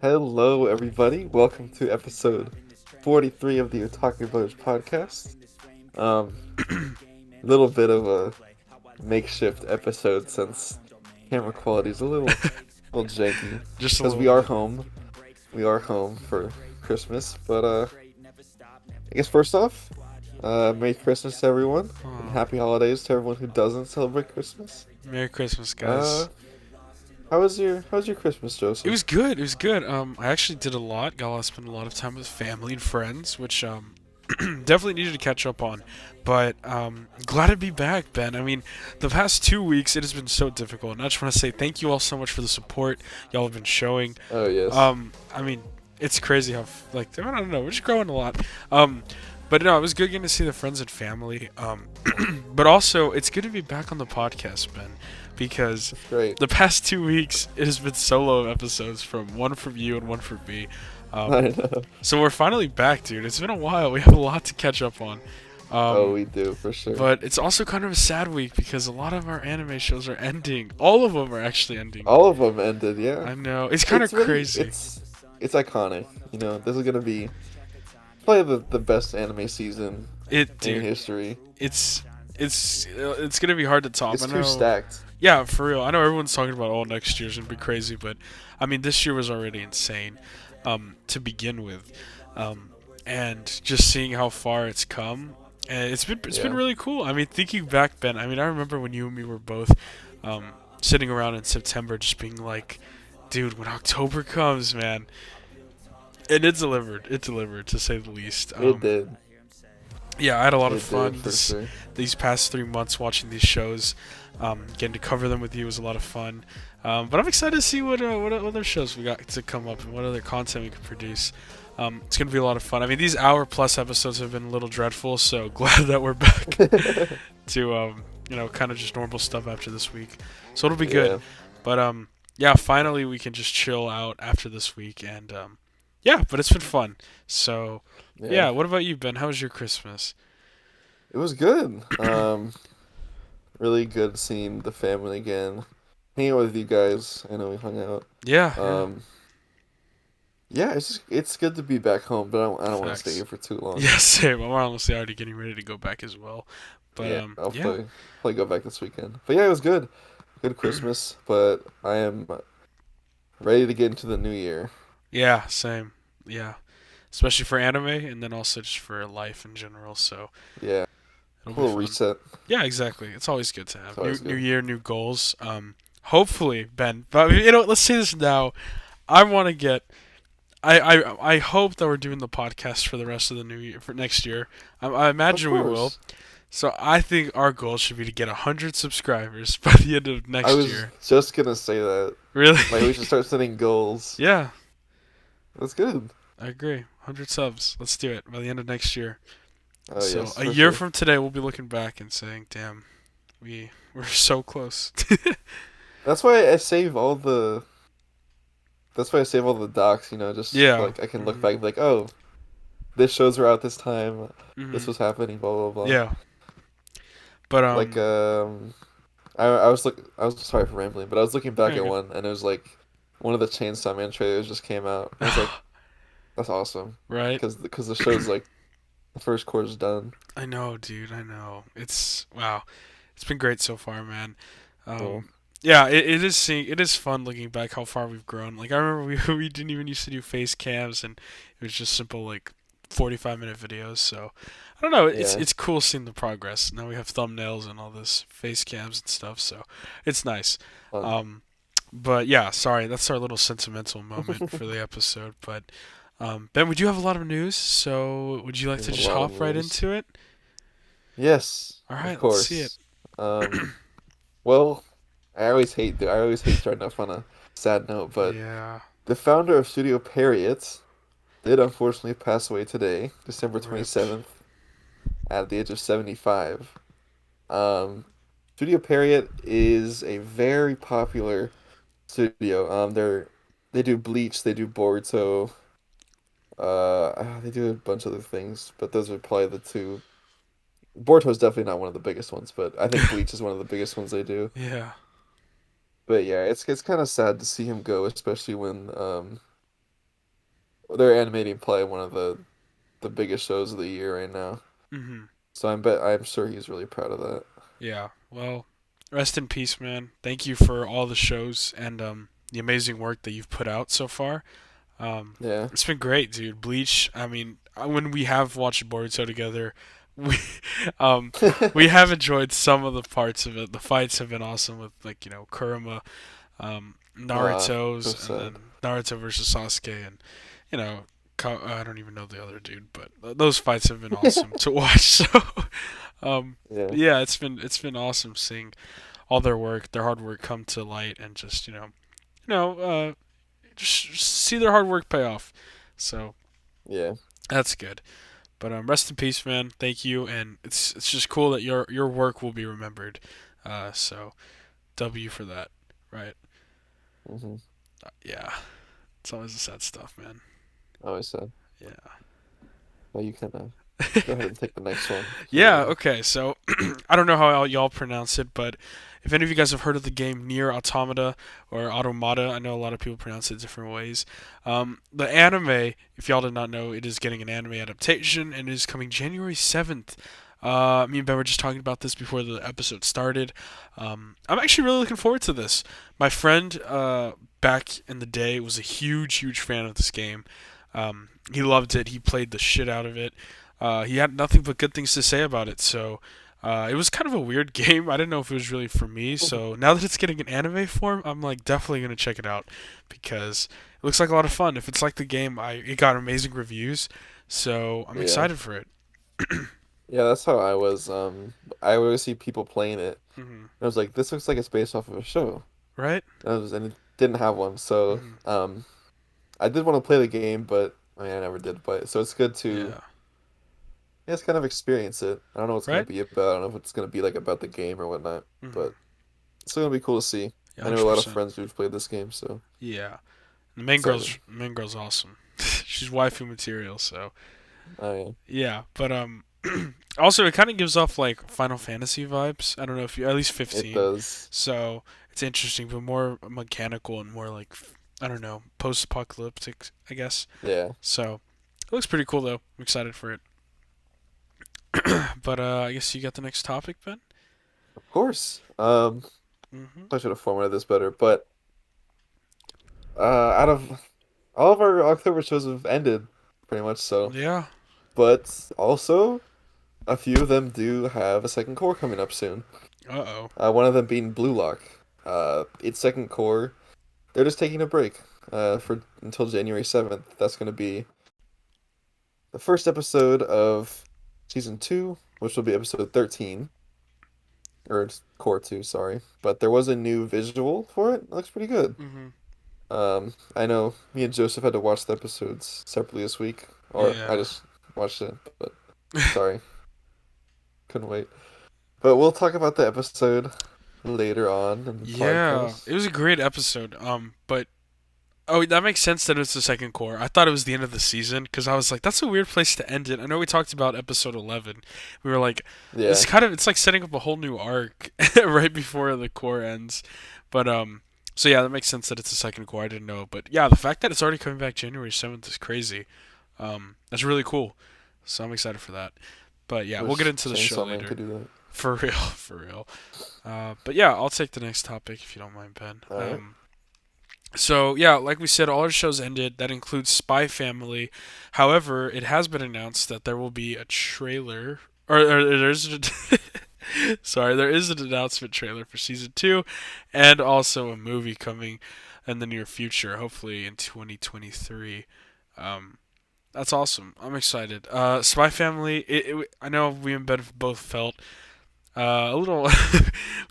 Hello, everybody. Welcome to episode 43 of the Otaku Brothers podcast. Um, little bit of a makeshift episode since camera quality is a little janky Just a because little we are bit. home. We are home for Christmas, but I guess first off, Merry Christmas to everyone and Oh, Happy Holidays to everyone who doesn't celebrate Christmas. Merry Christmas, Uh, guys. how was your Christmas, It Joseph? was good. It was good. I actually did a lot. Got to spend a lot of time with family and friends, which definitely needed to catch up on. But glad to be back, Ben. I mean, the past 2 weeks it has been so difficult, and I just want to say thank you all so much for the support y'all have been showing. Oh yes. I mean, it's crazy how like I don't know, we're just growing a lot. Um, but no, it was good getting to see the friends and family. But also it's good to be back on the podcast, Ben, because That's great. the past 2 weeks it has been solo episodes from one from you and one from me. I Um, know. so we're finally back, dude. It's been a while. We have a lot to catch up on. Oh, Um, we do for sure. but it's also kind of a sad week because a lot of our anime shows are ending. All of them are actually ending. All of them ended, yeah. I know. It's kind It's of really, crazy. it's iconic. This is gonna be probably the best anime season in Dude, history. it's it's gonna be hard to top. It's I too know. stacked. Yeah, for real. I know everyone's talking about next year's gonna be crazy, but I mean this year was already insane to begin with, um, and just seeing how far it's come, and it's been Yeah. really cool. I mean, thinking back, Ben. I mean, I remember when you and me were both sitting around in September, just being like, "Dude, when October comes, man." And it delivered. It delivered, to say the least. It did. Yeah, I had a lot of It did fun for sure. these past 3 months watching these shows. Getting to cover them with you was a lot of fun. But I'm excited to see what other shows we got to come up and what other content we can produce. It's gonna be a lot of fun. I mean, these hour plus episodes have been a little dreadful, so glad that we're back to kind of just normal stuff after this week. So it'll be good. Yeah. But yeah, finally we can just chill out after this week, and yeah, but it's been fun. So Yeah. yeah, what about you, Ben? How was your Christmas? It was good. Really good seeing the family again. Hanging out with you guys. I know we hung out. Yeah, yeah. Um, yeah, it's good to be back home, but I don't want to stay Facts. here for too long. Yeah, same. I'm honestly already getting ready to go back as well. But Yeah, I'll yeah, probably go back this weekend. But yeah, it was good. Good Christmas, but I am ready to get into the new year. yeah, same. Yeah, especially for anime, and then also just for life in general. So Yeah, it'll a be little fun. reset. Yeah, exactly. It's always good to It's have new always new good. year, new goals. Hopefully, Ben. But let's say this now. I want to get. I hope that we're doing the podcast for the rest of the new year for next year. I Of imagine we will. course. So I think our goal should be to get 100 subscribers by the end of I next was year. just gonna say that. Really? Like we should start setting goals. Yeah, That's good. I agree. 100 subs. Let's do it by the end of next year. Oh So yes, a for year sure. from today, we'll be looking back and saying, "Damn, we're so close." That's why I save all the. That's why I save all the docs. Just Yeah. like I can look Mhm. back and be like, oh, this shows were out this time. This Mhm. was happening. Blah blah blah. Yeah. But Like I was sorry for rambling, but I was looking back very at good. one and it was like one of the Chainsaw Man trailers just came out. And I was like, that's awesome Right. because the show's like the first quarter's done. I know, dude. I know. It's wow. It's been great so far, man. Well, Um, yeah, it is fun looking back how far we've grown. Like I remember we we didn't even used to do face cams, and it was just simple like 45-minute videos. So I don't know. yeah, It's cool seeing the progress. Now we have thumbnails and all this face cams and stuff. So it's nice. fun. Um, but yeah, sorry, that's our little sentimental moment for the episode. But Ben, we do have a lot of news. So would you like We to have a just lot of hop right news. into it? Yes, All of right, let's see it. course. Um, well, I always hate starting off on a sad note, but Yeah. the founder of Studio Period did unfortunately pass away today, December Rip. 27th, at the age of 75. Um, Studio Period is a very popular studio. They do Bleach, they do Boruto, they do a bunch of other things, but those are probably the two. Boruto is definitely not one of the biggest ones, but I think Bleach is one of the biggest ones they do. Yeah. But yeah, it's kind of sad to see him go, especially when they're animating play one of the biggest shows of the year right now. Hmm. So I'm sure he's really proud of that. Yeah. Well, rest in peace, man. Thank you for all the shows and the amazing work that you've put out so far. Yeah. It's been great, dude. Bleach. I mean, when we have watched Boruto together, we um we have enjoyed some of the parts of it. The fights have been awesome with like Kurama, Naruto's, So and sad. then Naruto versus Sasuke, and you know. I don't even know the other dude, but those fights have been awesome to watch. So, um, Yeah. yeah, it's been awesome seeing all their work, their hard work come to light, and just know, just see their hard work pay off. So Yeah. that's good. But rest in peace, man. Thank you, and it's just cool that your work will be remembered. So W for that, right? hmm Yeah, it's always the sad stuff, man. Always sad. Yeah. Well, you can go ahead and take the next one if you're Yeah, ready. okay, so I don't know how y'all pronounce it, but if any of you guys have heard of the game Near Automata or Automata, I know a lot of people pronounce it different ways. The anime, if y'all did not know, it is getting an anime adaptation and it is coming January 7th. Me and Ben were just talking about this before the episode started. I'm actually really looking forward to this. My friend back in the day was a huge, huge fan of this game. He loved it. He played the shit out of it. He had nothing but good things to say about it. So it was kind of a weird game. I didn't know if it was really for me. So now that it's getting an anime form, I'm like definitely gonna check it out because it looks like a lot of fun. If it's like the game, it got amazing reviews. So I'm Yeah. excited for it. Yeah, that's how I was. I always see people playing it. Hmm. I was like, this looks like it's based off of a show. Right? And it didn't have one. So, Hmm. I did want to play the game, but I mean, I never did play it. So it's good to, Yeah. yeah, just kind of experience it. I don't know what it's gonna Right? be about. I don't know if it's gonna be like about the game or whatnot, Hmm. but it's gonna be cool to see. Yeah, I know a lot of 100%. friends who've played this game, so Yeah. The excited. main girl's awesome. She's waifu material. So Oh yeah, yeah, but also it kind of gives off like Final Fantasy vibes. I don't know if you at least it 15. does. So it's interesting, but more mechanical and more like I don't know, post-apocalyptic, I guess. Yeah, So it looks pretty cool though. I'm excited for it. But I guess you got the next topic, Ben. of course. Mhm. I should have formatted this better, but out of all of our October shows have ended, pretty much so. Yeah. But also, a few of them do have a second core coming up soon. Uh oh. One of them being Blue Lock. Its second core, they're just taking a break. For until January 7th. That's gonna be the first episode of season 2, which will be episode 13. Or it's core 2, sorry. But there was a new visual for it. It looks pretty good. Mhm. I know me and Joseph had to watch the episodes separately this week, or I Yeah. just watched it, but sorry, couldn't wait. But we'll talk about the episode later on in the Yeah. podcast. It was a great episode. But oh, that makes sense that it's the second core. I thought it was the end of the season because I was like, that's a weird place to end it. I know we talked about episode 11. We were like, Yeah, it's like setting up a whole new arc right before the core ends. But so yeah, that makes sense that it's the second core. I didn't know, but yeah, the fact that it's already coming back January 7th is crazy. That's really cool. So I'm excited for that. But yeah, we'll get wish into the show Chainsaw Man later. could do that. For real, for real. But yeah, I'll take the next topic if you don't mind, Ben. All right. So yeah, like we said, all our shows ended. That includes Spy Family. However, it has been announced that there will be a trailer, or there's sorry, there is an announcement trailer for season 2, and also a movie coming in the near future, hopefully in 2023. Um, that's awesome. I'm excited. Spy Family. I know we and Ben both felt a little.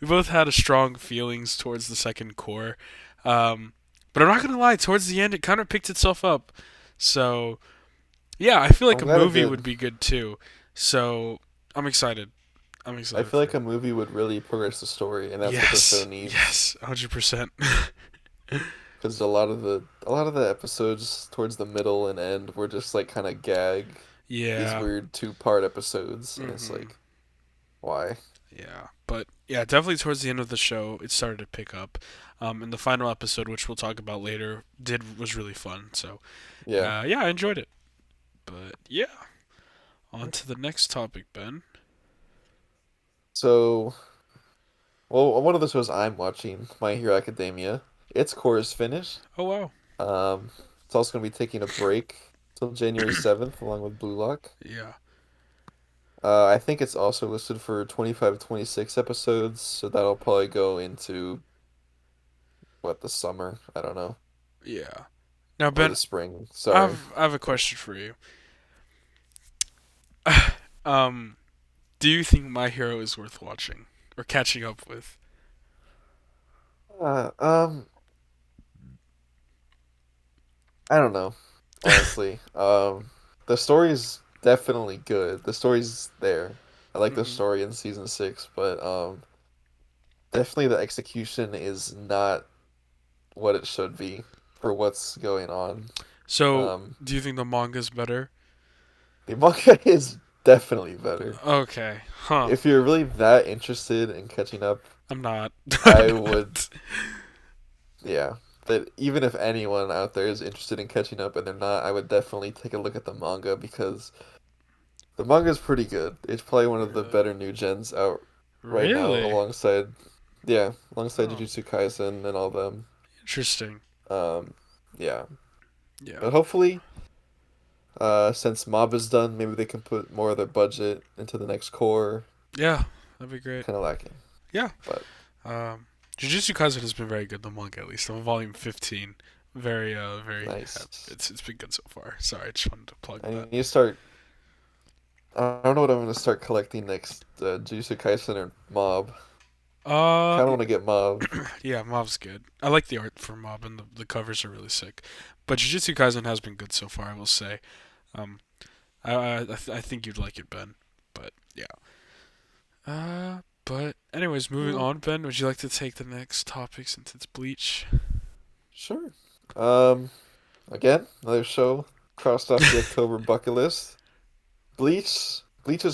We both had a strong feelings towards the second core. Um, but I'm not gonna lie. Towards the end, it kind of picked itself up. So yeah, I feel like I'm a glad it movie did. would be good too. So I'm excited. I'm I excited feel for like it. a movie would really progress the story, and that's what the show Yes, needs. yes, 100%. Because a lot of the episodes towards the middle and end were just like kind of these Yeah. weird 2-part episodes, and it's Mhm. like, why? Yeah, but yeah, definitely towards the end of the show, it started to pick up. And the final episode, which we'll talk about later, did was really fun. So, Yeah. yeah, I enjoyed it. But yeah, on to the next topic, Ben. So, well, one of the shows I'm watching, My Hero Academia, its core is finished. Oh wow. Um, it's also going to be taking a break till January 7th, along with Blue Lock. Yeah, I think it's also listed for 25 to 26 episodes, so that'll probably go into, what, the summer? I don't know. yeah. Now, Or Ben, the spring. Sorry. I have a question for you. Um, do you think My Hero is worth watching or catching up with? Uh, um, I don't know, honestly. The story's definitely good. The story's there. I like the Hmm. story in season 6, but definitely the execution is not what it should be for what's going on. So, Um, do you think the manga's better? the manga is definitely better. Okay, huh? If you're really that interested in catching up, I'm not. I'm I would, not. yeah. That even if anyone out there is interested in catching up and they're not, I would definitely take a look at the manga because the manga is pretty good. It's probably one of the Really? better new gens out right now, Really? alongside Oh, Jujutsu Kaisen and all them. interesting. Um, yeah. Yeah. But hopefully, since Mob is done, maybe they can put more of their budget into the next core. Yeah, that'd be great. Kind of lacking, Yeah. but Um, Jujutsu Kaisen has been very good. The manga, at least, on volume 15. Very. nice. It's been good so far. Sorry, I just wanted to plug I that. need to start. I don't know what I'm gonna start collecting next. Jujutsu Kaisen or Mob. Uh, Kind of want to get Mob. yeah, Mob's good. I like the art for Mob, and the covers are really sick. But Jujutsu Kaisen has been good so far, I will say. Um, I think you'd like it, Ben. But yeah. But anyways, moving Mm, on, Ben. Would you like to take the next topic since it's Bleach? sure. Um, Again, another show crossed off the October bucket list. Bleach's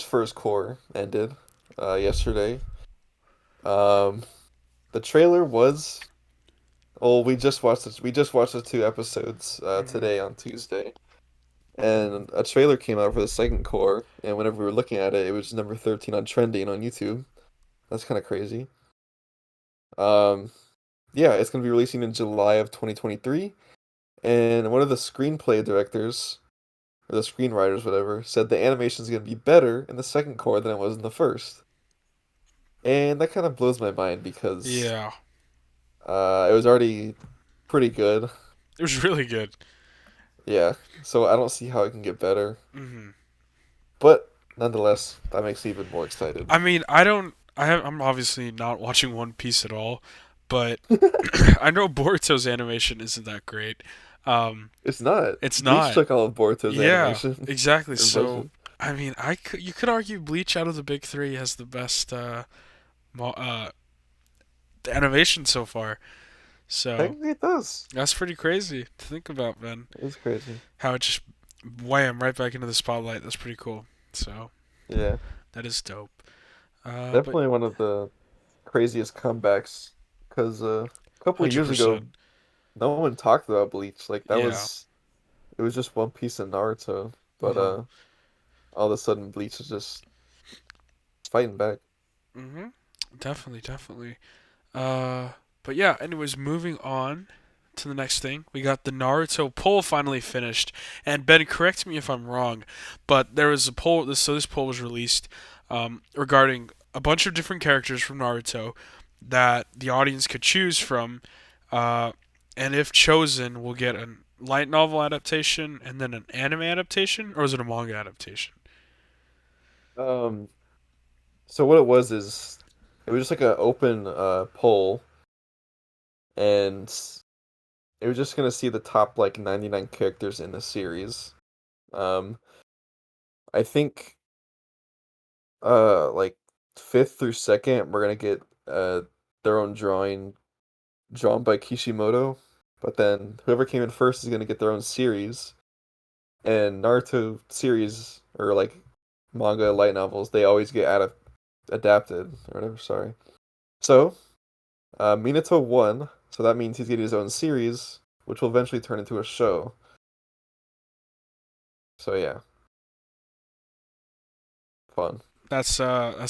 first core ended yesterday. Um, the trailer was. Well, we just watched this. We just watched the two episodes Hmm. today on Tuesday, and a trailer came out for the second core. And whenever we were looking at it, it was number 13 on trending on YouTube. That's kind of crazy. Um, yeah, it's gonna be releasing in July of 2023. And one of the screenplay directors, or the screenwriters, whatever, said the animation is gonna be better in the second core than it was in the first. And that kind of blows my mind because Yeah, it was already pretty good. it was really good. Yeah, so I don't see how it can get better. Hmm. But nonetheless, that makes me even more excited. I mean, I don't. I'm obviously not watching One Piece at all, but I know Boruto's animation isn't that great. Um, It's not. it's Bleach not. took all of Boruto's Yeah, animation exactly. and So, budget. I mean, you could argue Bleach out of the big three has the best animation so far. So Technically, it does. that's pretty crazy to think about, man. It's crazy. How it just wham right back into the spotlight. That's pretty cool. So Yeah, that is dope. But definitely one of the craziest comebacks. Because a couple of hundred years ago, percent. no one talked about Bleach. Like that Yeah. was it was just One Piece and Naruto. Uh But huh. all of a sudden, Bleach is just fighting back. Mhm. Definitely. Uh, but yeah. Anyways, moving on to the next thing. We got the Naruto poll finally finished, and Ben, correct me if I'm wrong, but there was a poll. This poll was released regarding a bunch of different characters from Naruto that the audience could choose from, uh, and if chosen, we'll get a light novel adaptation and then an anime adaptation, or is it a manga adaptation? Um, so what it was is it was just like an open poll, and it was just gonna see the top like 99 characters in the series. Um, I think like fifth through second we're gonna get their own drawing drawn by Kishimoto, but then whoever came in first is gonna get their own series. And Naruto series or like manga light novels, they always get adapted or whatever. Sorry. So, Minato won, so that means he's getting his own series, which will eventually turn into a show. So yeah, fun. That's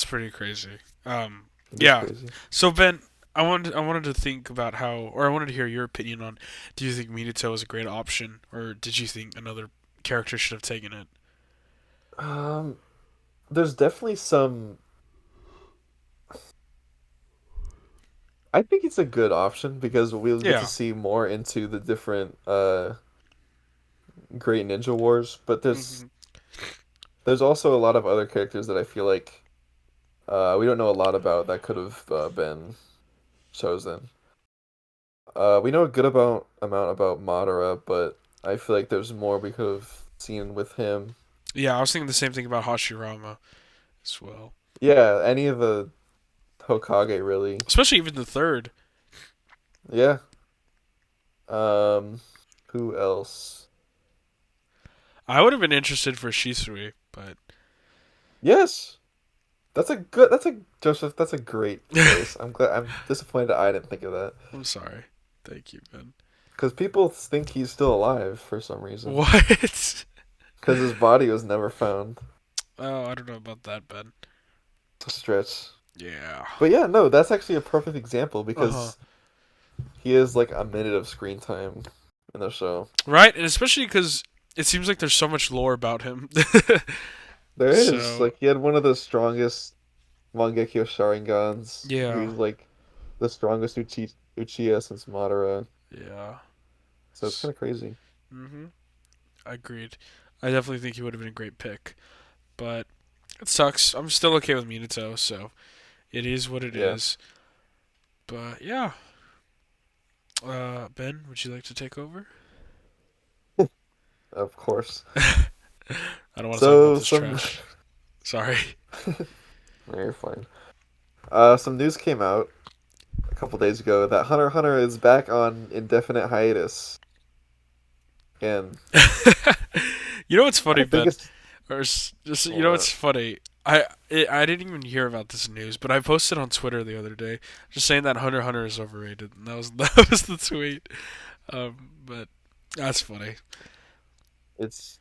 pretty crazy. It is Yeah. crazy. So Ben, I wanted to think about how, or I wanted to hear your opinion on. Do you think Minato was a great option, or did you think another character should have taken it? Um, there's definitely some. I think it's a good option because we'll get to Yeah. see more into the different Great Ninja Wars, but Hmm. there's also a lot of other characters that I feel like we don't know a lot about that could have been chosen. We know a good amount about Madara, but I feel like there's more we could have seen with him. Yeah, I was thinking the same thing about Hashirama as well. Yeah, any of the Hokage really. Especially even the third. Yeah. Um, who else? I would have been interested for Shisui, but Yes. That's a Joseph, that's a great choice. I'm disappointed I didn't think of that. I'm sorry. Thank you, Ben. Because people think he's still alive for some reason. What? Because his body was never found. Oh, I don't know about that, Ben. It's a stretch. Yeah. But yeah, no, that's actually a perfect example Uh huh. because he is like a minute of screen time in the show. Right, and especially because it seems like there's so much lore about him. There is. So Like he had one of the strongest Mangekyo Sharingans. yeah, He's like the strongest Uchiha since Madara. yeah. So it's kind of crazy. Mhm. Agreed. I definitely think he would have been a great pick, but it sucks. I'm still okay with Minato, so it is what it Yeah, is. But yeah, Ben, would you like to take over? of course. I don't want to talk about So this some trash. Sorry. No, you're fine. Some news came out a couple days ago that Hunter x Hunter is back on indefinite hiatus. And You know what's funny, I think Ben? it's Or just you know what? what's funny? I didn't even hear about this news, but I posted on Twitter the other day just saying that Hunter x Hunter is overrated, and that was that was the tweet. But that's funny. It's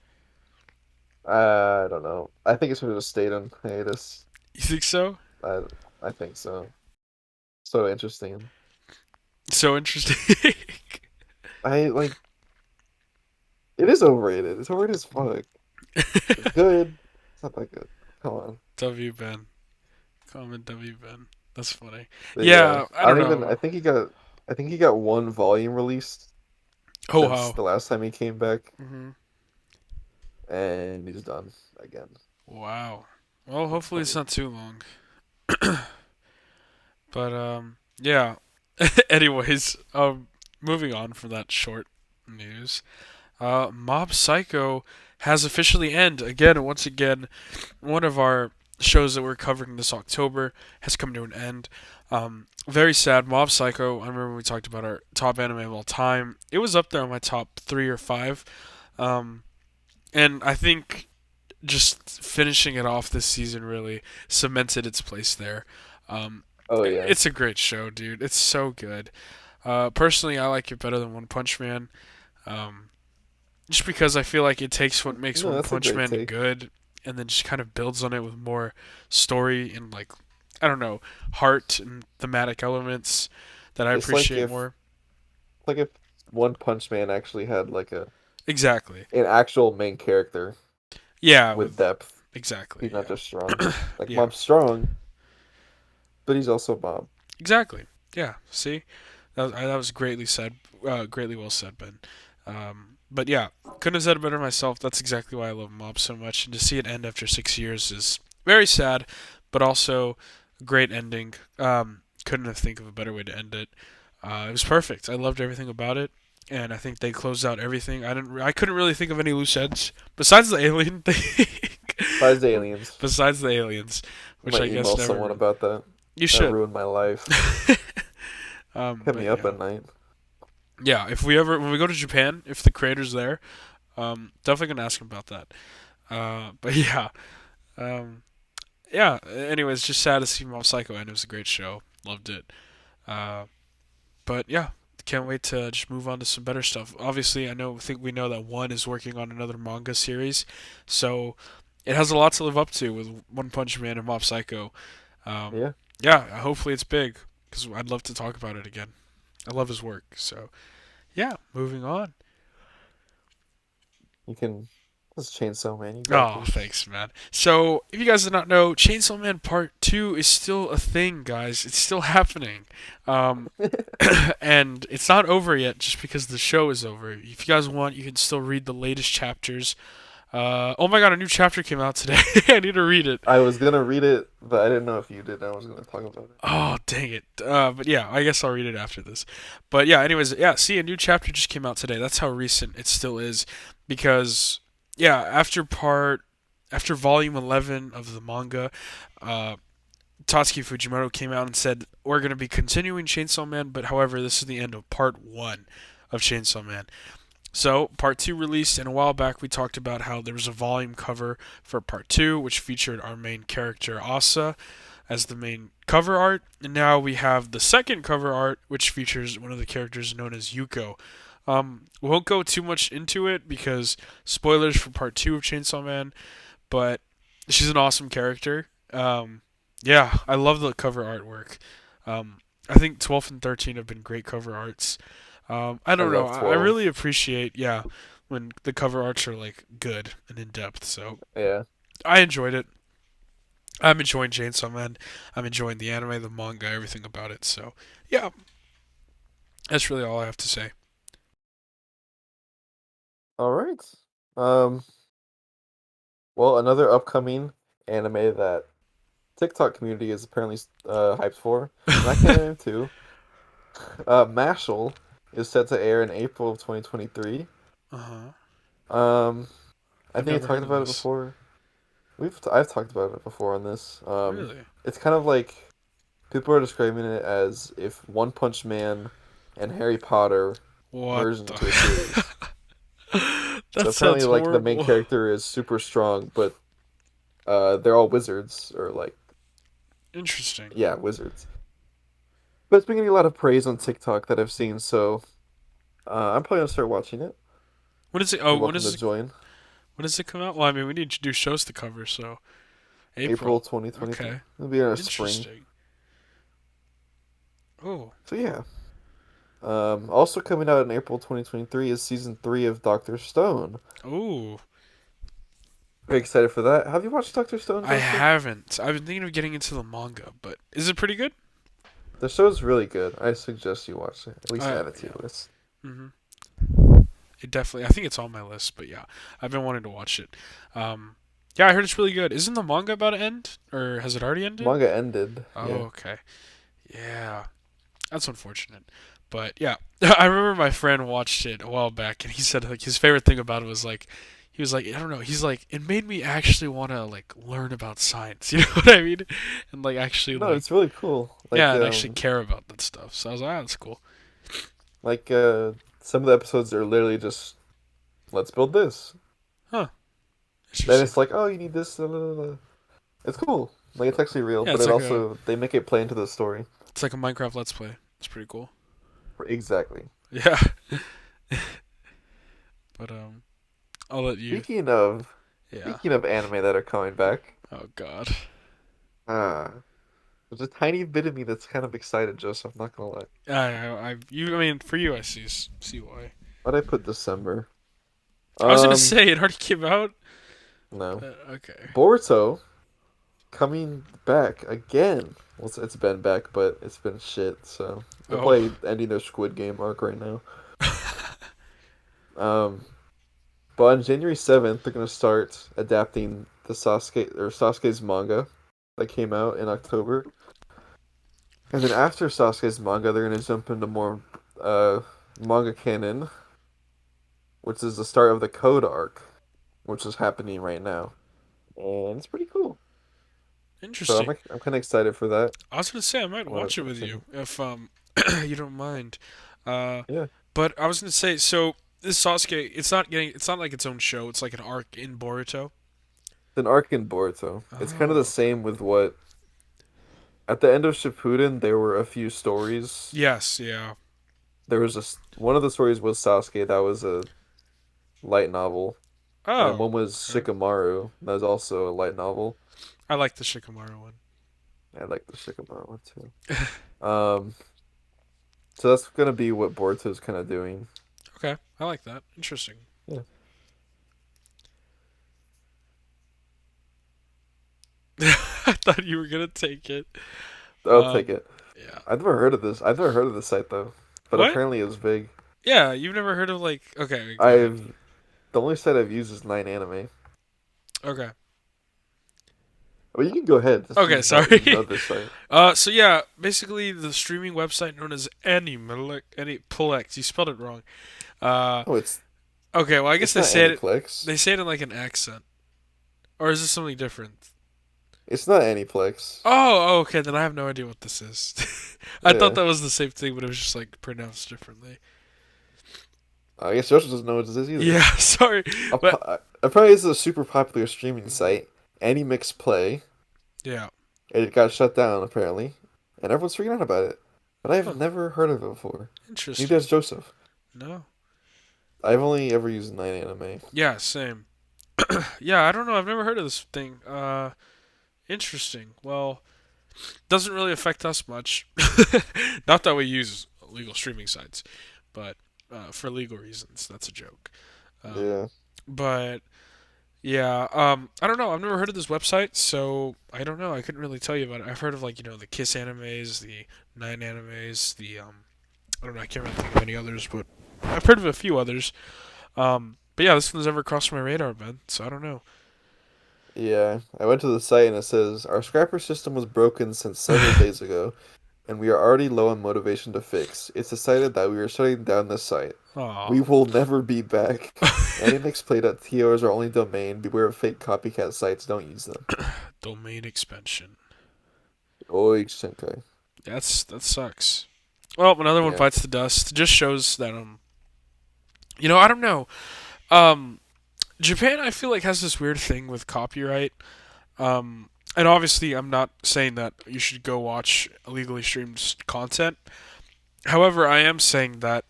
I don't know. I think it should have stayed on hiatus. You think so? I I think so. So interesting. So interesting. I like it is overrated. It's overrated as fuck. It's good. It's not that good. Come on. W Ben. Comment W Ben. That's funny. But yeah, Yeah, I I don't don't even. know. I think he got one volume released Oh since how. the last time he came back, Hmm. and he's done again. Wow. Well, It's hopefully it's funny. not too long. But yeah. Anyways, moving on from that short news. Mob Psycho has officially ended. Again, once again, one of our shows that we're covering this October has come to an end. Very sad. Mob Psycho. I remember we talked about our top anime of all time. It was up there on my top 3 or 5. Um, and I think just finishing it off this season really cemented its place there. Um, Oh yeah. it's a great show, dude. It's so good. Personally, I like it better than One Punch Man. Um, just because I feel like it takes what makes No, One that's a Punch great Man take. good and then just kind of builds on it with more story and like I don't know, heart and thematic elements that I It's appreciate more. like if One Punch Man actually had like a Exactly. an actual main character Yeah, with with depth. exactly. He's not just strong. Yeah. Like Yeah. Mob's strong, but he's also Mob. Exactly. Yeah. See, that was greatly said. Greatly well said, Ben. But yeah, couldn't have said it better myself. That's exactly why I love Mob so much, and to see it end after 6 years is very sad, but also a great ending. Couldn't have think of a better way to end it. It was perfect. I loved everything about it, and I think they closed out everything. I couldn't really think of any loose ends besides the alien thing. Besides the aliens. Besides the aliens, I which might I guess email someone never. about that. You That should. ruined my life. Kept me But up yeah. at night. Yeah, if we ever when we go to Japan, if the creator's there, definitely gonna ask him about that. But yeah, um, yeah. Anyways, just sad to see Mob Psycho end. It was a great show. Loved it. Uh, but yeah, can't wait to just move on to some better stuff. Obviously, think we know that One is working on another manga series, so it has a lot to live up to with One Punch Man and Mob Psycho. Um, Yeah, yeah, hopefully it's big because I'd love to talk about it again. I love his work. So yeah, moving on. you can. This Chainsaw Man. You got Oh, this. thanks, man. So, if you guys did not know, Chainsaw Man Part 2 is still a thing, guys. It's still happening. Um, and it's not over yet just because the show is over. If you guys want, you can still read the latest chapters. Oh my god, a new chapter came out today. I need to read it. I was gonna read it, but I didn't know if you did. I was gonna talk about it. Oh, dang it. But yeah, I guess I'll read it after this. But yeah, anyways, yeah, see, a new chapter just came out today. That's how recent it still is. Because, yeah, after volume 11 of the manga, uh, Tatsuki Fujimoto came out and said, we're going to be continuing Chainsaw Man, but however, this is the end of part 1 of Chainsaw Man. So, part 2 released, and a while back we talked about how there was a volume cover for part 2, which featured our main character, Asa, as the main cover art. And now we have the second cover art, which features one of the characters known as Yuko. We won't go too much into it because spoilers for part 2 of Chainsaw Man, but she's an awesome character. Yeah, I love the cover artwork. I think 12 and 13 have been great cover arts. I I don't know. love I 12. really appreciate, yeah, when the cover arts are like good and in depth. So Yeah. I enjoyed it. I'm enjoying Chainsaw Man. I'm enjoying the anime, the manga, everything about it. So yeah, that's really all I have to say. All right. Um. Well, another upcoming anime that TikTok community is apparently hyped for, and I can't name too. Mashal is set to air in April of 2023. Uh huh. Um, I I've think I never heard talked of about it this. before. I've talked about it before on this. Really? It's kind of like people are describing it as if One Punch Man and Harry Potter What merged into a the? series. So That apparently, sounds like the main horrible. character is super strong, but they're all wizards or like Interesting. yeah, wizards. But it's been getting a lot of praise on TikTok that I've seen, so I'm probably gonna start watching it. When is it? Oh, You're welcome to join. when does it come out? Well, I mean, we need to do shows to cover, so April April. 2023. Okay. It'll be in the spring. Interesting. Oh. So yeah. Also coming out in April 2023 is season 3 of Doctor Stone. Oh. Very excited for that. Have you watched Doctor Stone, I Joseph? haven't. I've been thinking of getting into the manga, but is it pretty good? The show's really good. I suggest you watch it. At least add it to Yeah. your list. Mhm. It definitely. I think it's on my list, but yeah, I've been wanting to watch it. Um, yeah, I heard it's really good. Isn't the manga about to end, or has it already ended? Manga ended. Oh, Yeah. okay. Yeah, that's unfortunate. But yeah, I remember my friend watched it a while back, and he said like his favorite thing about it was like he was like I don't know. He's like it made me actually want to like learn about science. You know what I mean? And like actually No, like it's really cool. yeah, and actually care about that stuff. So I was like, ah, that's cool. Like some of the episodes are literally just let's build this. Huh? Then Interesting. it's like, oh, you need this. It's cool. Like it's actually real, Yeah, but it's it like a also they make it play into the story. Minecraft Let's Play. It's pretty cool. Exactly. Yeah, but I'll let you. Speaking of Yeah. speaking of anime that are coming back, Oh God. ah, there's a tiny bit of me that's kind of excited, Joseph. I'm not gonna lie. I mean, for you, I see why. Why'd I put December? I was gonna Um, say it already came out. no. Okay. Boruto coming back again. Well, it's been back, but it's been shit. So they're Oh. probably ending their Squid Game arc right now. Um, but on January 7th, they're gonna start adapting the Sasuke's manga that came out in October. And then after Sasuke's manga, they're gonna jump into more uh manga canon, which is the start of the Code arc, which is happening right now, and it's pretty cool. So Interesting. I'm kind of excited for that. I was gonna say I might I want watch to it with watch it. you if you don't mind. Uh, Yeah, but I was gonna say so this Sasuke, it's not like its own show. It's like an arc in Boruto. an arc in Boruto. It's kind of the Oh. same with what at the end of Shippuden there were a few stories. Yes, yeah. There was just one of the stories was Sasuke, that was a light novel, and then Oh. one was Okay. Shikamaru, that was also a light novel. I like the Shikamaru one. I like the Shikamaru one too. Um, so that's gonna be what Boruto's kind of doing. Okay, I like that. Interesting. Yeah, I thought you were gonna take it. I'll take it. Yeah. I've never heard of this. I've never heard of this site though, but What? apparently it was big. Yeah, you've never heard of like? Okay, go ahead. I've the only site I've used is Nine Anime. Okay. Well, you can go ahead. Just Okay, use not use sorry. another site. So yeah, basically the streaming website known as Aniplex. You spelled it wrong. Uh, Oh, okay. Well, I guess it's not Aniplex. they say it in like an accent, or is this something different? It's not Aniplex. Oh, okay. Then I have no idea what this is. I thought Yeah, that was the same thing, but it was just like pronounced differently. I guess Josh doesn't know what this is either. Yeah, sorry, but Apparently, this is a super popular streaming site, Animix Play. yeah. It got shut down apparently, and everyone's freaking out about it. But I've Huh, never heard of it before. Neither interesting. has Joseph. No. I've only ever used Nine Anime. Yeah, same. Yeah, I don't know. I've never heard of this thing. Interesting. Well, doesn't really affect us much. Not that we use legal streaming sites, but for legal reasons. That's a joke. Um, Yeah, but yeah, I don't know. I've never heard of this website, so I don't know. I couldn't really tell you about it. I've heard of like the Kiss animes, the Nine animes, the I don't know. I can't really think of any others, but I've heard of a few others. But yeah, this one's never crossed my radar, man. So I don't know. yeah. I went to the site and it says our scrapper system was broken since several days ago, and we are already low on motivation to fix. It's decided that we are shutting down this site. Aw. We will never be back. AnimXplay.to is our only domain. Beware of fake copycat sites. Don't use them. Domain expansion. Oi, Senkai. That sucks. Well, another one Yeah. bites the dust. It just shows that I don't know. Um, Japan, I feel like has this weird thing with copyright. And obviously, I'm not saying that you should go watch illegally streamed content. However, I am saying that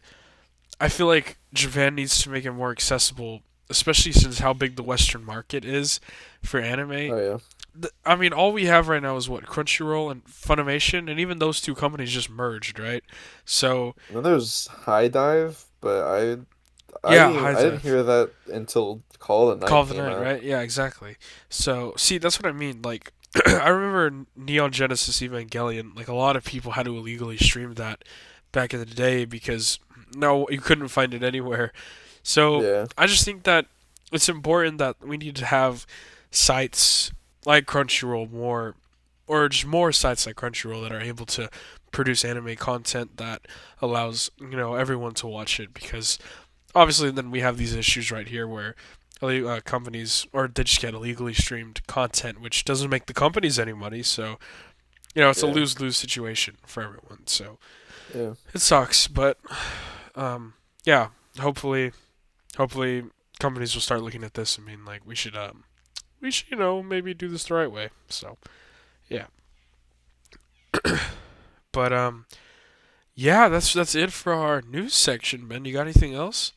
I feel like Japan needs to make it more accessible, especially since how big the Western market is for anime. Oh yeah. I mean, all we have right now is what Crunchyroll and Funimation, and even those two companies just merged, right? So And then there's High Dive, but yeah, I didn't Hive. hear that until Call of the Call Night of the came Night, out. right? Yeah, exactly. So, see, that's what I mean. Like, I remember Neon Genesis Evangelion. Like, a lot of people had to illegally stream that back in the day because no, you couldn't find it anywhere. So, Yeah, I just think that it's important that we need to have sites like Crunchyroll more, or just more sites like Crunchyroll that are able to produce anime content that allows everyone to watch it because obviously then we have these issues right here where companies or they just get illegally streamed content which doesn't make the companies any money, so it's a yeah, lose-lose situation for everyone, so yeah. it sucks, but yeah, hopefully companies will start looking at this and being like we should maybe do this the right way, so yeah. But yeah, that's it for our news section. Ben, you got anything else?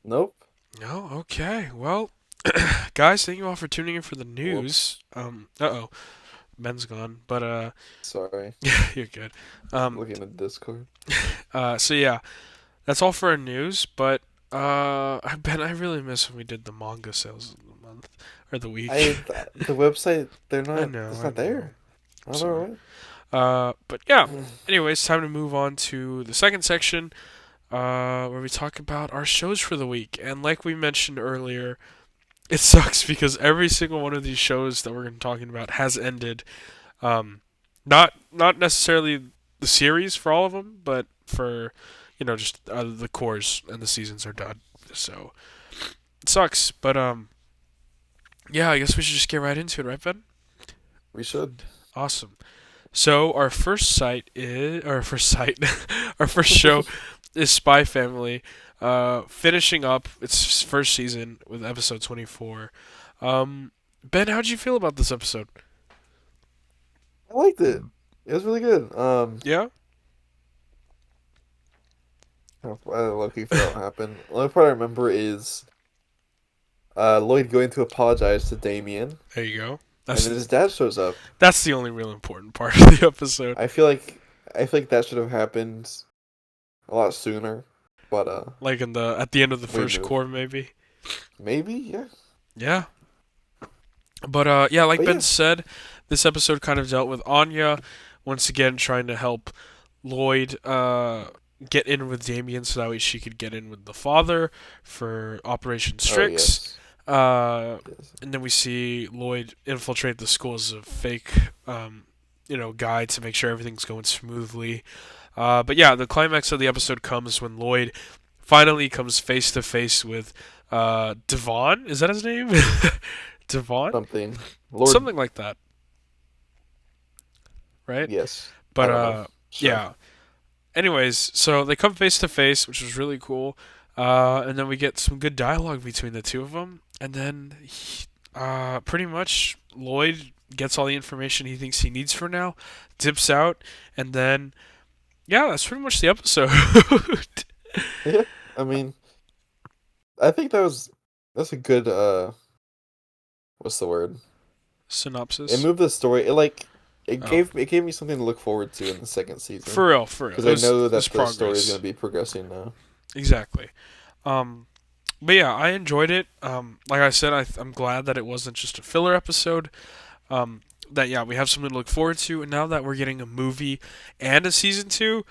Nope. No. Okay. Well, guys, thank you all for tuning in for the Whoops. news. Uh-oh, Ben's gone, but Sorry. you're good. Looking at Discord. So yeah, that's all for our news. But Ben, I really miss when we did the manga sales of the month or the week. The website I it's know. I not know. there. I I'm don't sorry. know But yeah. why. Anyways, time to move on to the second section, where we talk about our shows for the week. And like we mentioned earlier, it sucks because every single one of these shows that we're going to be talking about has ended. Not necessarily the series for all of them, but for just the cores and the seasons are done. So it sucks, but yeah, I guess we should just get right into it, right, Ben? We should. Awesome. So our first site, our first show is Spy Family, finishing up its first season with episode 24. Ben, how'd you feel about this episode? I liked it. It was really good. Yeah. I low-key forgot what happened. The only part I remember is Lloyd going to apologize to Damien, There you go. and then his dad shows up. That's the only real important part of the episode. I feel like I feel like that should have happened a lot sooner, but Like in the at the end of the we first moved. core, maybe. Maybe, yeah. Yeah. But yeah, like But Ben yeah, said, this episode kind of dealt with Anya once again trying to help Lloyd get in with Damien so that way she could get in with the father for Operation oh Strix. yes, Uh, yes, and then we see Lloyd infiltrate the school as a fake, guy to make sure everything's going smoothly. But yeah, the climax of the episode comes when Lloyd finally comes face to face with Devon. Is that his name? Devon? something. Lord, Something like that, right? yes. I But don't know. Sure. yeah. Anyways, so they come face to face, which was really cool. And then we get some good dialogue between the two of them. And then, pretty much, Lloyd gets all the information he thinks he needs for now, dips out, and then, yeah, that's pretty much the episode. Yeah, I mean, I think that's a good what's the word? It Synopsis. moved the story. Oh, It gave me something to look forward to in the second season for real, for real. because It I was, know it was that the story is going progress. to be progressing now. Exactly. Um, but yeah, I enjoyed it. Like I said, I'm glad that it wasn't just a filler episode. Um, that yeah, we have something to look forward to, and now that we're getting a movie and a season two,